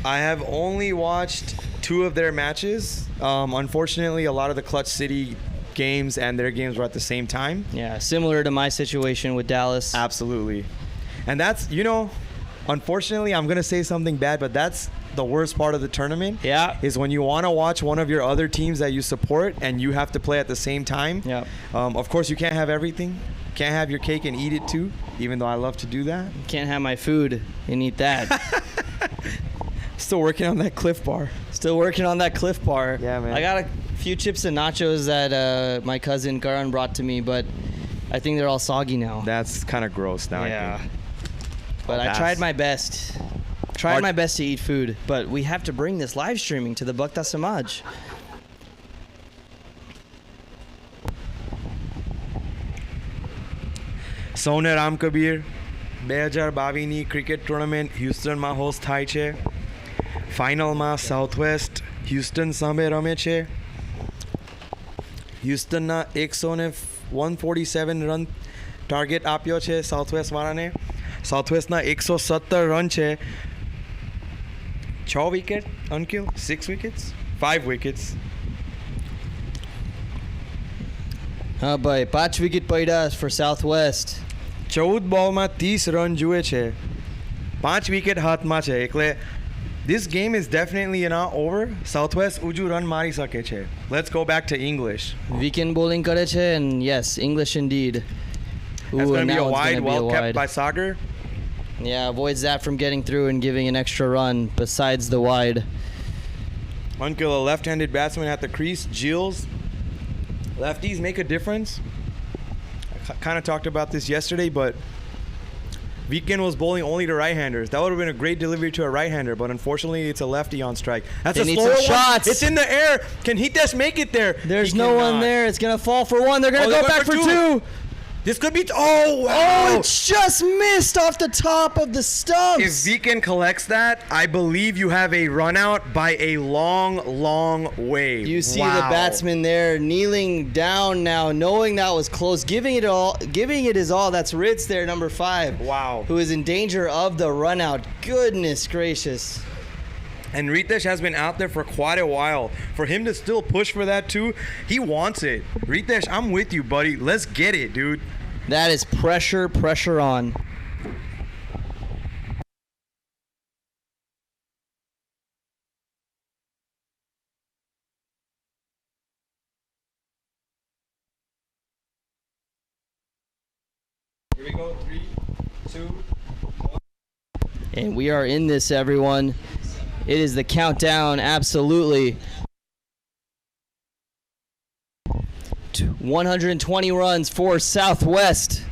I have only watched 2 of their matches. Unfortunately, a lot of the Clutch City games and their games were at the same time. Yeah, similar to my situation with Dallas. Absolutely. And that's, unfortunately, I'm going to say something bad, but that's the worst part of the tournament. Yeah. Is when you want to watch one of your other teams that you support and you have to play at the same time. Yeah. Of course, you can't have everything. Can't have your cake and eat it too, even though I love to do that. Can't have my food and eat that. Still working on that Cliff Bar. Still working on that Cliff Bar. Yeah, man. I got a few chips and nachos that my cousin Karan brought to me, but I think they're all soggy now. That's kind of gross now. Yeah. I think. But I tried my best. Tried my best to eat food, but we have to bring this live streaming to the Bhakta Samaj. સૌને રામ કબીર 2022ની cricket tournament હ્યુસ્ટનમાં host થાય છે. ફાઇનલમાં south waste Houston સામે રમે છે. હ્યુસ્ટનના 147 run target આપ્યો છે સાઉથ વેસ્ટવાળાને. સાઉથ વેસ્ટના 117 રન છે. 6 વિકેટ અનકિલ, 6 વિકેટ્સ, 5 વિકેટ્સ. હા ભાઈ, 5 વિકેટ પડ્યા for Southwest. 14 બોલમાં 30 રન જુએ છે. 5 વિકેટ હાથમાં છે. એટલે this game is definitely not over. Southwest ઉજુ રન મારી શકે છે. Let's go back to English. Weekend bowling કરે છે, and yes, English indeed. That's going to be a wide, well kept by Sagar. Yeah, avoids that from getting through and giving an extra run besides the wide. Unkill, a left-handed batsman at the crease. Gilles. Lefties make a difference. I kind of talked about this yesterday, but Weekend was bowling only to right-handers. That would have been a great delivery to a right-hander, but unfortunately, it's a lefty on strike. That's They a need slower some shots. one. It's in the air. Can Hitesh make it there? There's no one there. It's going to fall for one. They're going to go back for two. This could be... Oh, wow. Oh, it's just missed off the top of the stumps. If Weekend collects that, I believe you have a run out by a long, long way. You see the batsman there kneeling down now, knowing that was close, giving it his all. That's Ritz there, number 5. Wow. Who is in danger of the run out. Goodness gracious. And Ritesh has been out there for quite a while. For him to still push for that too, he wants it. Ritesh, I'm with you, buddy. Let's get it, dude. That is pressure on. Here we go. 3, 2, 1. And we are in this, everyone. It is the countdown, absolutely. 120 runs for Southwest.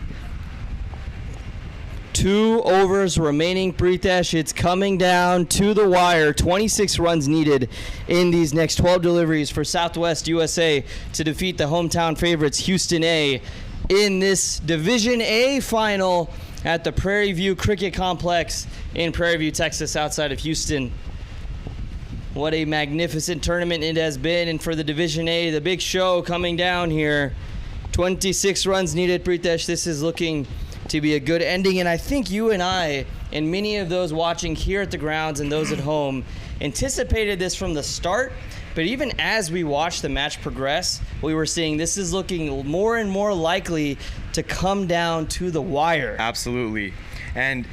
2 overs remaining, Pritesh. It's coming down to the wire. 26 runs needed in these next 12 deliveries for Southwest USA to defeat the hometown favorites, Houston A, in this Division A final at the Prairie View Cricket Complex in Prairie View, Texas, outside of Houston. What a magnificent tournament it has been, and for the Division A, the big show coming down here. 26 runs needed, Pritesh. This is looking to be a good ending, and I think you and I, and many of those watching here at the grounds and those at home, anticipated this from the start, but even as we watched the match progress, we were seeing this is looking more and more likely to come down to the wire. Absolutely. And,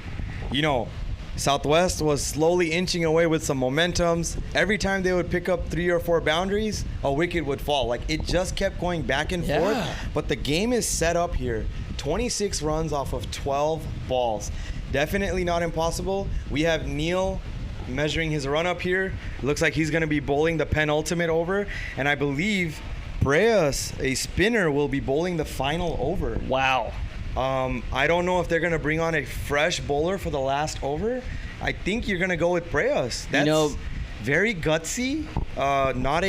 Southwest was slowly inching away with some momentums. Every time they would pick up 3 or 4 boundaries, a wicket would fall. Like, it just kept going back and forth. But the game is set up here. 26 runs off of 12 balls. Definitely not impossible. We have Neil measuring his run up here. Looks like he's going to be bowling the penultimate over. And I believe Breas, a spinner, will be bowling the final over. Wow. I don't know if they're going to bring on a fresh bowler for the last over. I think you're going to go with Breas. Very gutsy. Not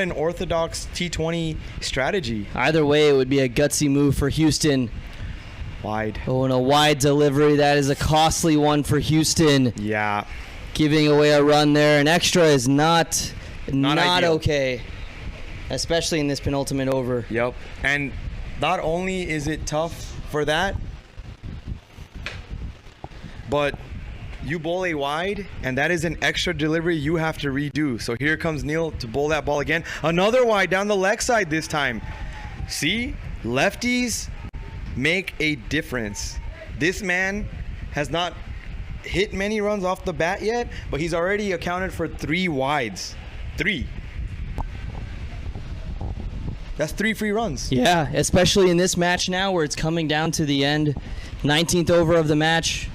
an orthodox T20 strategy. Either way, it would be a gutsy move for Houston. Wide. Oh, and a wide delivery. That is a costly one for Houston. Yeah. Giving away a run there. An extra is not ideal. okay, especially in this penultimate over. Yep. And not only is it tough for that, but you bowl a wide, and that is an extra delivery you have to redo. So here comes Neil to bowl that ball again. Another wide down the leg side this time. See? Lefties make a difference. This man has not hit many runs off the bat yet, but he's already accounted for 3 wides. 3. That's 3 free runs. Yeah, especially in this match now where it's coming down to the end. 19th over of the match.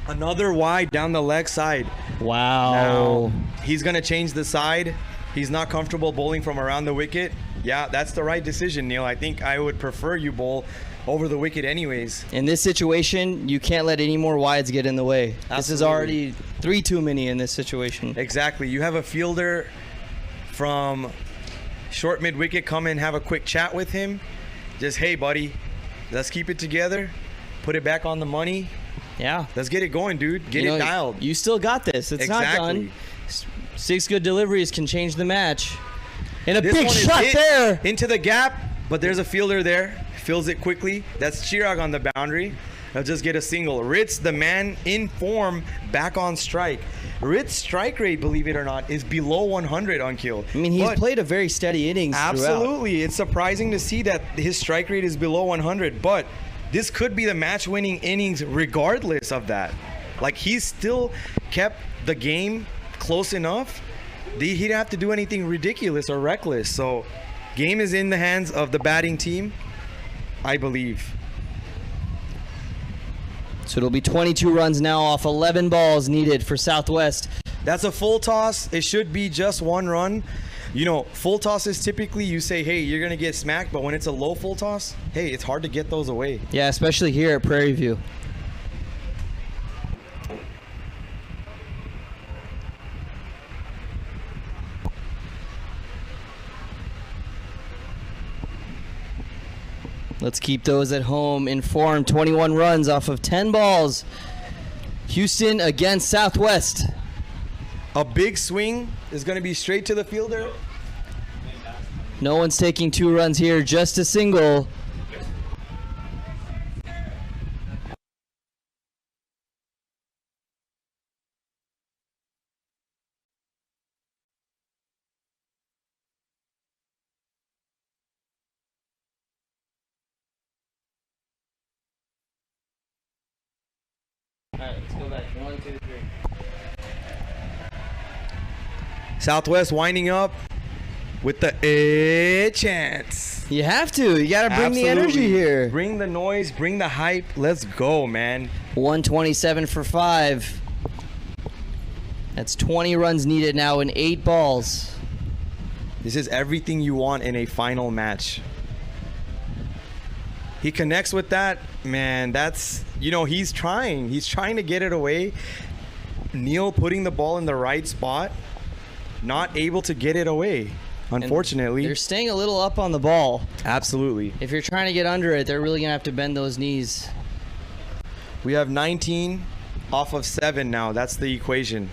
Another wide down the leg side. Wow. Now, he's going to change the side. He's not comfortable bowling from around the wicket. Yeah, that's the right decision, Neil. I think I would prefer you bowl over the wicket anyways. In this situation, you can't let any more wides get in the way. Absolutely. This is already 3 too many in this situation. Exactly. You have a fielder from short mid-wicket come and have a quick chat with him. Just, hey, buddy, let's keep it together. Put it back on the money. Yeah. Let's get it going, dude. Get it dialed. You still got this. It's not done. 6 good deliveries can change the match. And a This big one is shot hit there. into the gap, but there's a fielder there. Fills it quickly. That's Chirag on the boundary. They'll just get a single. Ritz, the man in form, back on strike. Ritz's strike rate, believe it or not, is below 100 on kill. I mean, he's played a very steady innings throughout. Absolutely. It's surprising to see that his strike rate is below 100, but this could be the match-winning innings regardless of that. Like, he's still kept the game close enough. He didn't have to do anything ridiculous or reckless. So, game is in the hands of the batting team, I believe. So it'll be 22 runs now off 11 balls needed for Southwest. That's a full toss. It should be just 1 run. You know, full tosses typically you say, hey, you're going to get smacked. But when it's a low full toss, hey, it's hard to get those away. Yeah, especially here at Prairie View. Let's keep those at home informed. 21 runs off of 10 balls. Houston against Southwest. A big swing is going to be straight to the fielder. No one's taking 2 runs here, just a single. All right, let's go back. 1, 2, 3. Southwest winding up with the chance. You have to. You got to bring the energy here. Bring the noise, bring the hype. Let's go, man. 127 for 5. That's 20 runs needed now in 8 balls. This is everything you want in a final match. He connects with that, man. That's, he's trying. He's trying to get it away. Neil putting the ball in the right spot, not able to get it away, unfortunately. And they're staying a little up on the ball. Absolutely. If you're trying to get under it, they're really going to have to bend those knees. We have 19 off of 7 now. That's the equation.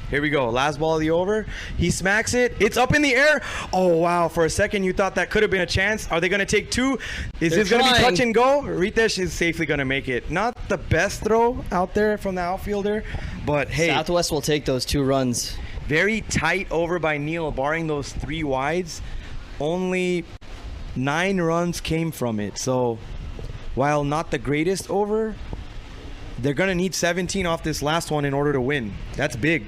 Here we go. Last ball of the over. He smacks it. It's up in the air. Oh, wow. For a second, you thought that could have been a chance. Are they going to take 2? Is this going to be touch and go? Ritesh is safely going to make it. Not the best throw out there from the outfielder, but hey. Southwest will take those 2 runs. Very tight over by Neil, barring those 3 wides. Only 9 runs came from it. So, while not the greatest over, they're going to need 17 off this last one in order to win. That's big.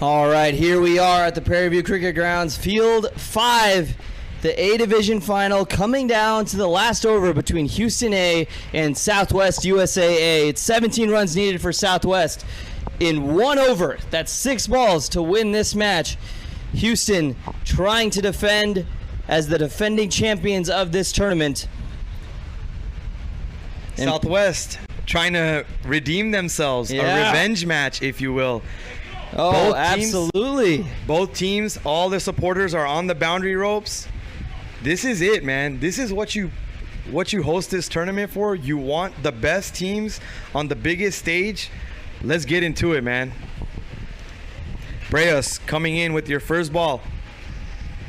All right, here we are at the Prairie View Cricket Grounds, Field 5, the A Division final, coming down to the last over between Houston A and Southwest USA A. It's 17 runs needed for Southwest in 1 over. That's 6 balls to win this match. Houston trying to defend as the defending champions of this tournament. And Southwest trying to redeem themselves, a revenge match, if you will. Oh, absolutely. Both teams, all the supporters are on the boundary ropes. This is it, man. This is what you host this tournament for. You want the best teams on the biggest stage. Let's get into it, man. Breas coming in with your first ball.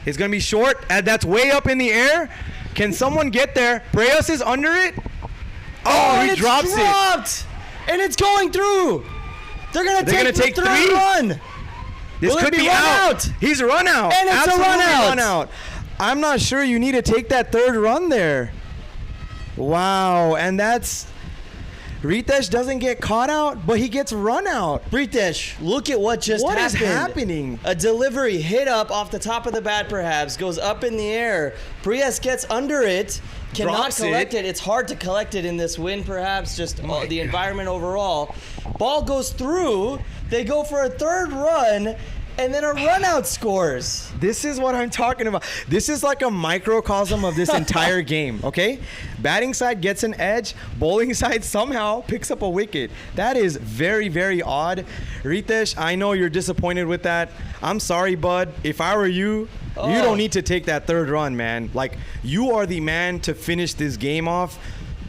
It's going to be short. That's way up in the air. Can someone get there? Breas is under it. Oh, he drops it. And it's going through. They're going to take 3 run. This could be out. He's run out. And it's absolutely a run out. I'm not sure you need to take that 3rd run there. Wow. And that's... Ritesh doesn't get caught out, but he gets run out. Ritesh, look at what just happened. What is happening? A delivery hit up off the top of the bat, perhaps, goes up in the air. Breas gets under it, cannot Drops collect it. It's hard to collect it in this wind, perhaps, just the environment overall. Ball goes through. They go for a 3rd run, and then a run out scores. This is what I'm talking about. This is like a microcosm of this entire game, okay? Batting side gets an edge. Bowling side somehow picks up a wicket. That is very, very odd. Ritesh, I know you're disappointed with that. I'm sorry, bud. If I were you, you don't need to take that 3rd run, man. Like, you are the man to finish this game off.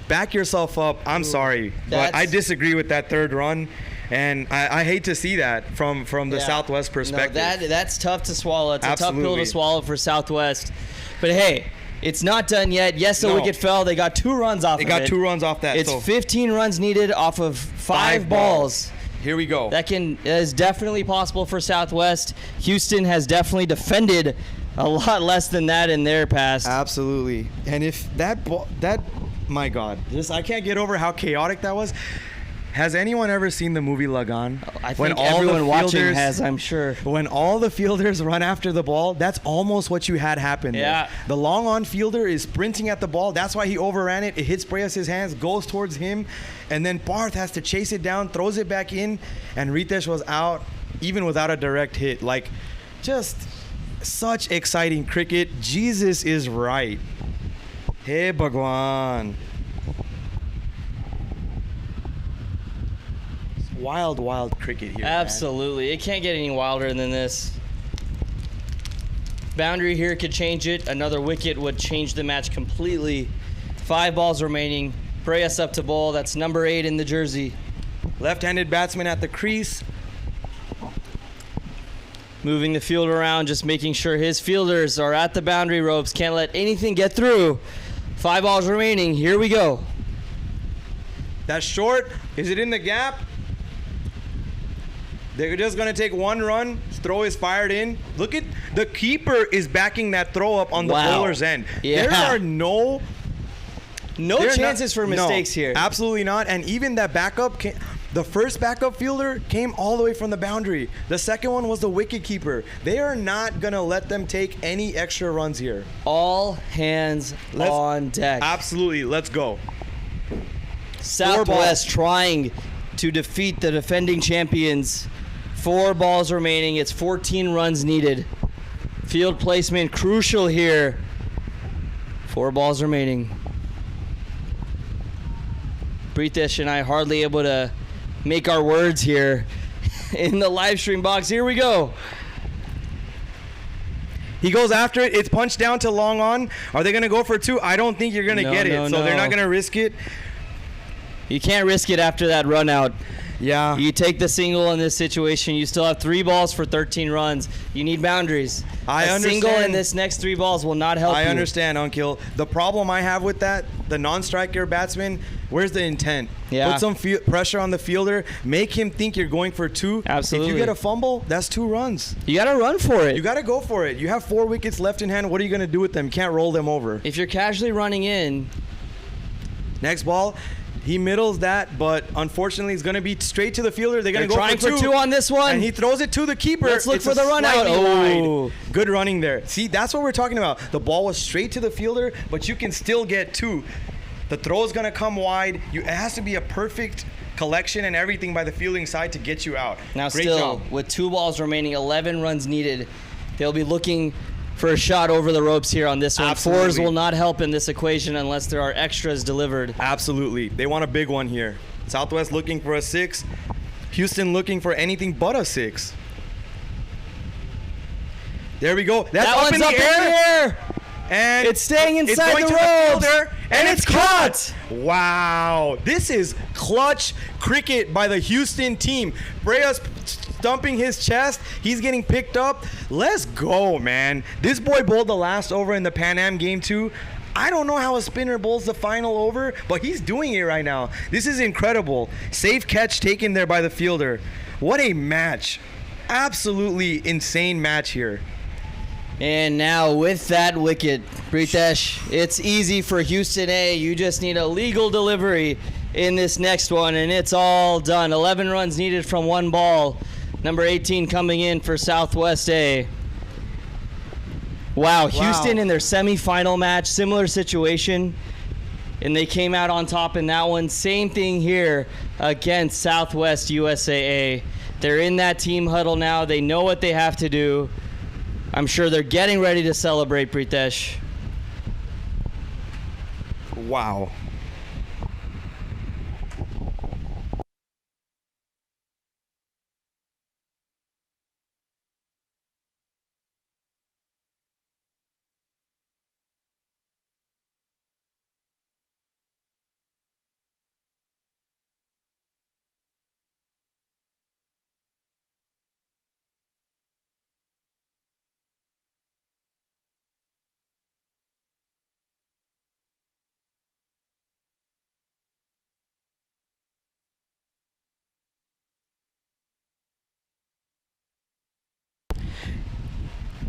Back yourself up. I'm sorry, but I disagree with that 3rd run. And I hate to see that from the Southwest perspective. No, that's tough to swallow. It's a tough pill to swallow for Southwest. But hey, it's not done yet. Yes, the wicket fell. They got 2 runs off of it. They got 2 runs off that. It's 15 runs needed off of 5 balls. Here we go. That is definitely possible for Southwest. Houston has definitely defended a lot less than that in their past. Absolutely. And if that ball, my God, I can't get over how chaotic that was. Has anyone ever seen the movie Lagan? I think everyone watching has, I'm sure. When all the fielders run after the ball, that's almost what you had happen. Yeah. There. The long on fielder is sprinting at the ball. That's why he overran it. It hits Breas' hands, goes towards him, and then Parth has to chase it down, throws it back in, and Ritesh was out even without a direct hit. Like, just such exciting cricket. Jesus is right. Hey, Bhagwan. Wild cricket here. Absolutely. Man. It can't get any wilder than this. Boundary here could change it. Another wicket would change the match completely. 5 balls remaining. Breas up to bowl. That's number 8 in the jersey. Left-handed batsman at the crease. Moving the field around, just making sure his fielders are at the boundary ropes. Can't let anything get through. 5 balls remaining. Here we go. That's short. Is it in the gap? They're just going to take 1 run. Throw is fired in. Look at the keeper is backing that throw up on the bowler's end. Yeah. There are no chances for mistakes here. Absolutely not. And even that backup, the first backup fielder came all the way from the boundary. The second one was the wicket keeper. They are not going to let them take any extra runs here. All hands on deck. Absolutely. Let's go. Southwest trying to defeat the defending champions. 4 balls remaining. It's 14 runs needed. Field placement crucial here. 4 balls remaining. Pritesh and I hardly able to make our words here in the live stream box. Here we go. He goes after it. It's punched down to long on. Are they going to go for 2? I don't think you're going to get it. So they're not going to risk it. You can't risk it after that run out. Yeah. You take the single in this situation. You still have 3 balls for 13 runs. You need boundaries. I understand. Single in this next 3 balls will not help you. I understand, Uncle. The problem I have with that, the non-striker batsman, where's the intent? Yeah. Put some pressure on the fielder. Make him think you're going for 2. Absolutely. If you get a fumble, that's 2 runs. You got to run for it. You got to go for it. You have 4 wickets left in hand. What are you going to do with them? You can't roll them over. If you're casually running in, Next ball, he middles that, but unfortunately, it's going to be straight to the fielder. They're going to go trying for two on this one. And he throws it to the keeper. Let's look It's for the run out. slightly Oh. wide. Good running there. See, that's what we're talking about. The ball was straight to the fielder, but you can still get two. The throw is going to come wide. It has to be a perfect collection and everything by the fielding side to get you out. Now Great still, job. with 2 balls remaining, 11 runs needed. They'll be looking for a shot over the ropes here on this one. Absolutely. 4s will not help in this equation unless there are extras delivered. Absolutely. They want a big one here. Southwest looking for a 6. Houston looking for anything but a 6. There we go. That's That one's up in the air. And It's staying inside going the to ropes. fielder, and it's caught. Wow. This is clutch cricket by the Houston team. Brea's stumping his chest. He's getting picked up. Let's go, man. This boy bowled the last over in the Pan Am game too. I don't know how a spinner bowls the final over, but he's doing it right now. This is incredible. Safe catch taken there by the fielder. What a match. Absolutely insane match here. And now with that wicket, Pritesh, it's easy for Houston A. You just need a legal delivery in this next one, and it's all done. 11 runs needed from 1 ball. Number 18 coming in for Southwest A. Wow, Houston in their semifinal match, similar situation, and they came out on top in that one. Same thing here against Southwest USAA. They're in that team huddle now. They know what they have to do. I'm sure they're getting ready to celebrate, Pritesh. Wow.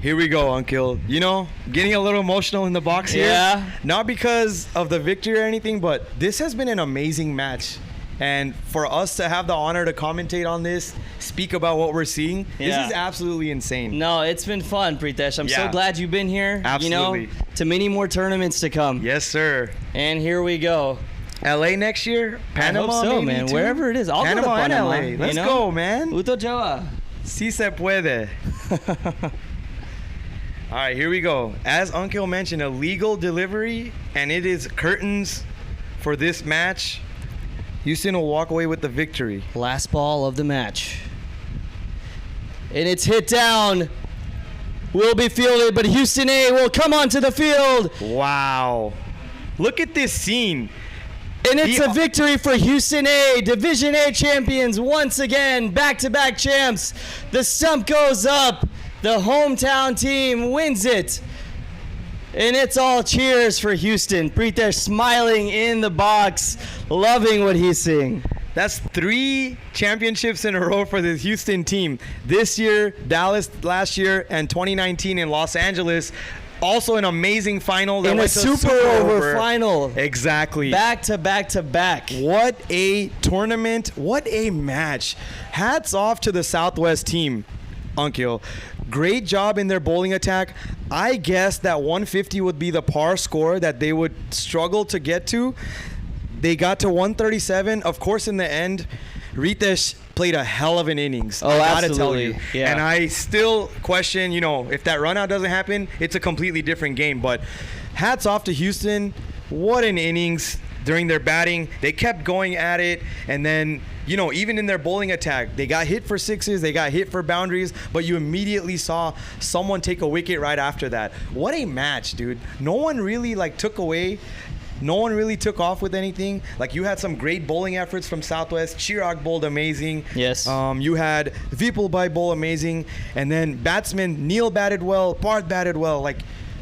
Here we go, Uncle. You know, getting a little emotional in the box here. Yeah. Not because of the victory or anything, but this has been an amazing match. And for us to have the honor to commentate on this, speak about what we're seeing, Yeah. this is absolutely insane. No, it's been fun, Pritesh. I'm so Yeah. glad you've been here. Absolutely. You know, to many more tournaments to come. Yes, sir. And here we go. LA next year? Panama, I hope so, maybe, man. too? Wherever it is. I'll Panama go to and Panama. LA. you Let's know? go, man. Uto Jawa. Si se puede. All right, here we go. As Uncle mentioned, a legal delivery, and it is curtains for this match. Houston will walk away with the victory. Last ball of the match. And it's hit down. Will be fielded, but Houston A will come onto the field. Wow. Look at this scene. And it's a victory for Houston A. Division A champions once again. Back-to-back champs. The stump goes up. The hometown team wins it. And it's all cheers for Houston. Pritesh smiling in the box, loving what he's seeing. That's 3 championships in a row for the Houston team. This year, Dallas last year, and 2019 in Los Angeles. Also an amazing final. That In a went to super over final. Exactly. Back to back to back. What a tournament. What a match. Hats off to the Southwest team, Uncle. Great job in their bowling attack. I guess that 150 would be the par score that they would struggle to get to. They got to 137. Of course, in the end, Ritesh played a hell of an innings. Oh, I gotta absolutely. tell you. Yeah. And I still question, if that run out doesn't happen, it's a completely different game. But hats off to Houston. What an innings during their batting. They kept going at it. And then, even in their bowling attack, they got hit for 6s, they got hit for boundaries, but you immediately saw someone take a wicket right after that. What a match, dude. No one really took away. No one really took off with anything. You had some great bowling efforts from Southwest. Chirag bowled amazing. Yes. You had Vipulbai bowl amazing. And then batsman, Neil batted well. Parth batted well.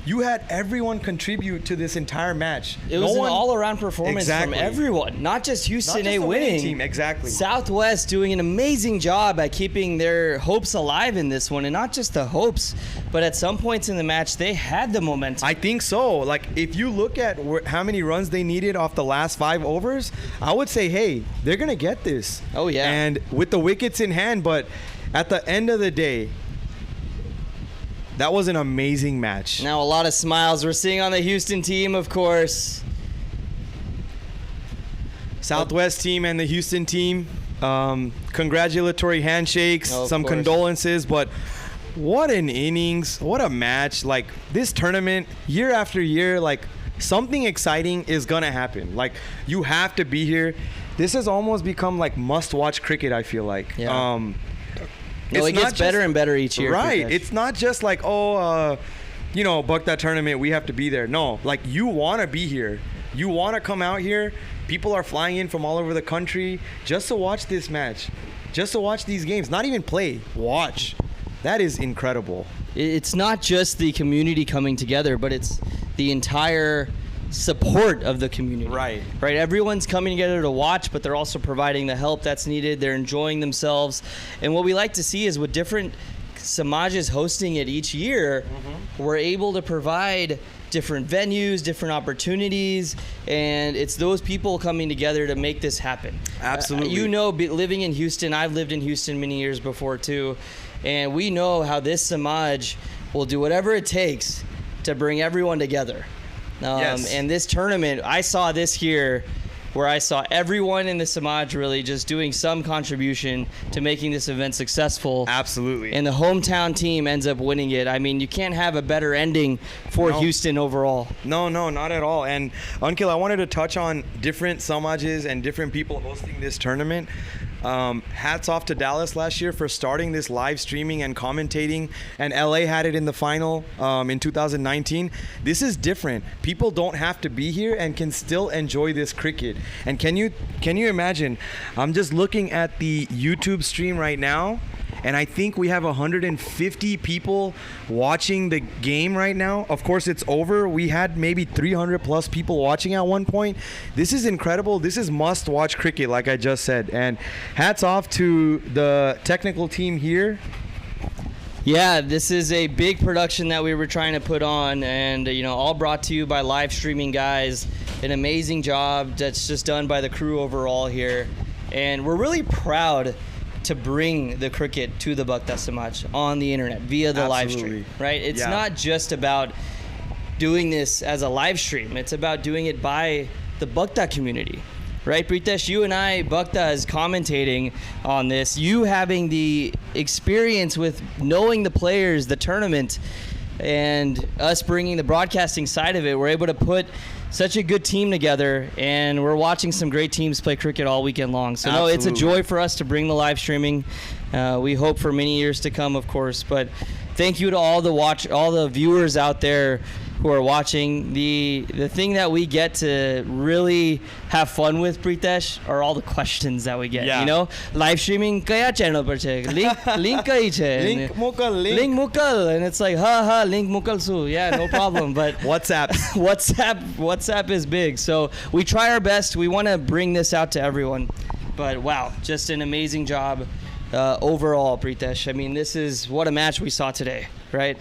You had everyone contribute to this entire match. It was an all-around performance Exactly. from everyone, not just Houston Not just A the winning winning. team, exactly. Southwest doing an amazing job at keeping their hopes alive in this one, and not just the hopes, but at some points in the match they had the momentum. I think so. Like, if you look at how many runs they needed off the last 5 overs, I would say, hey, they're going to get this. Oh, yeah. And with the wickets in hand, but at the end of the day, that was an amazing match. Now a lot of smiles we're seeing on the Houston team, of course. Southwest team and the Houston team, congratulatory handshakes, Oh, of some course. condolences, but what an innings, what a match. Like, this tournament, year after year, like, something exciting is gonna happen. Like, you have to be here. This has almost become like must-watch cricket, I feel like. Yeah. It's It not gets better and better each year. Right. Pritesh. It's not just like, book that tournament, we have to be there. No, like, you want to be here. You want to come out here. People are flying in from all over the country just to watch this match, just to watch these games. Not even play, watch. That is incredible. It's not just the community coming together, but it's the entire support of the community. Right. Everyone's coming together to watch, but they're also providing the help that's needed. They're enjoying themselves. And what we like to see is with different Samajas hosting it each year, we're able to provide different venues, different opportunities, and it's those people coming together to make this happen. Absolutely. Living in Houston, I've lived in Houston many years before too, and we know how this Samaj will do whatever it takes to bring everyone together. Yes. And this tournament, I saw this here where I saw everyone in the Samaj really just doing some contribution to making this event successful. Absolutely. And the hometown team ends up winning it. I mean, you can't have a better ending for No. Houston overall. No, not at all. And Ankil, I wanted to touch on different Samajes and different people hosting this tournament. Hats off to Dallas last year for starting this live streaming and commentating, and LA had it in the final in 2019. This is different. People don't have to be here and can still enjoy this cricket. And can you imagine? I'm just looking at the YouTube stream right now, and I think we have 150 people watching the game right now. Of course, it's over. We had maybe 300 plus people watching at one point. This is incredible. This is must-watch cricket, like I just said. And hats off to the technical team here. Yeah, this is a big production that we were trying to put on, and all brought to you by live streaming guys. An amazing job that's just done by the crew overall here, and we're really proud to bring the cricket to the Bhakta Samaj on the internet via the live stream, right? It's not just about doing this as a live stream. It's about doing it by the Bhakta community, right? Pritesh, you and I, Bhakta is commentating on this. You having the experience with knowing the players, the tournament, and us bringing the broadcasting side of it, we're able to put such a good team together, and we're watching some great teams play cricket all weekend long. So no, it's a joy for us to bring the live streaming. We hope for many years to come, of course. But thank you to all the viewers out there who are watching. The thing that we get to really have fun with, Pritesh, are all the questions that we get. Yeah. Live streaming kaya channel par chhe? Link kai chhe? Link mukal. Link mukal, and it's like link mukal su. Yeah, no problem. But WhatsApp. WhatsApp is big. So we try our best. We want to bring this out to everyone. But wow, just an amazing job overall, Pritesh. I mean, this is what a match we saw today, right?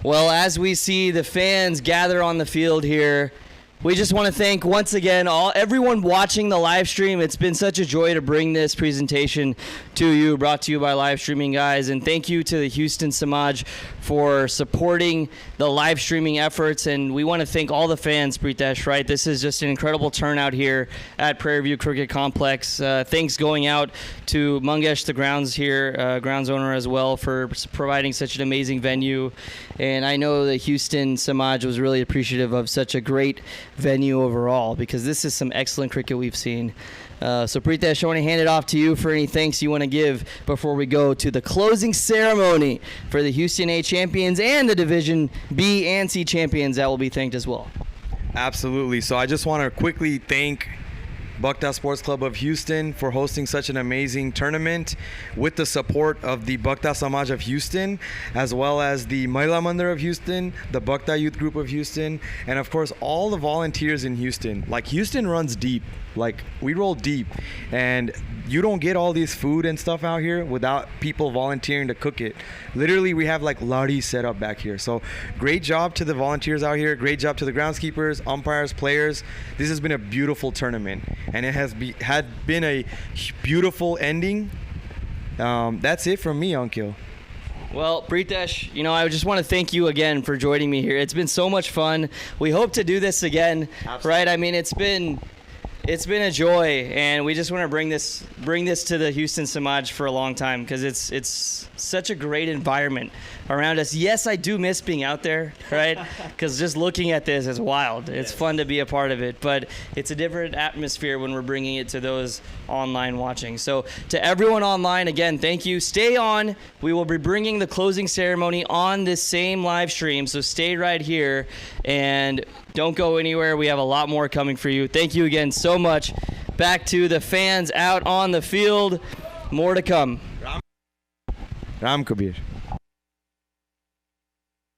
Well, as we see the fans gather on the field here, we just want to thank once again everyone watching the live stream. It's been such a joy to bring this presentation to you, brought to you by live streaming guys. And thank you to the Houston Samaj for supporting the live streaming efforts. And we want to thank all the fans, Pritesh, right? This is just an incredible turnout here at Prairie View Cricket Complex. Thanks going out to Mangesh, the grounds here, grounds owner as well, for providing such an amazing venue. And I know the Houston Samaj was really appreciative of such a great venue overall, because this is some excellent cricket we've seen. So Pritesh, I want to hand it off to you for any thanks you want to give before we go to the closing ceremony for the Houston A champions and the Division B and C champions that will be thanked as well. Absolutely. So I just want to quickly thank Bucktail Sports Club of Houston for hosting such an amazing tournament with the support of the Bucktail Samaj of Houston, as well as the Mahila Mandir of Houston, the Bucktail Youth Group of Houston, and of course all the volunteers in Houston. Like, Houston runs deep. Like, we roll deep, and you don't get all this food and stuff out here without people volunteering to cook it. Literally, we have like ladis set up back here. So great job to the volunteers out here. Great job to the groundskeepers, umpires, players. This has been a beautiful tournament, and it has had been a beautiful ending. That's it from me, Ankil. Well, Pritesh, I just want to thank you again for joining me here. It's been so much fun. We hope to do this again. Absolutely. Right? I mean, it's been a joy, and we just want to bring this to the Houston Samaj for a long time, because it's such a great environment around us. Yes, I do miss being out there, right? Because just looking at this is wild. It's fun to be a part of it, but it's a different atmosphere when we're bringing it to those online watching. So to everyone online, again, thank you. Stay on. We will be bringing the closing ceremony on this same live stream, so stay right here and don't go anywhere. We have a lot more coming for you. Thank you again so much. Back to the fans out on the field. More to come. Ram Kabir.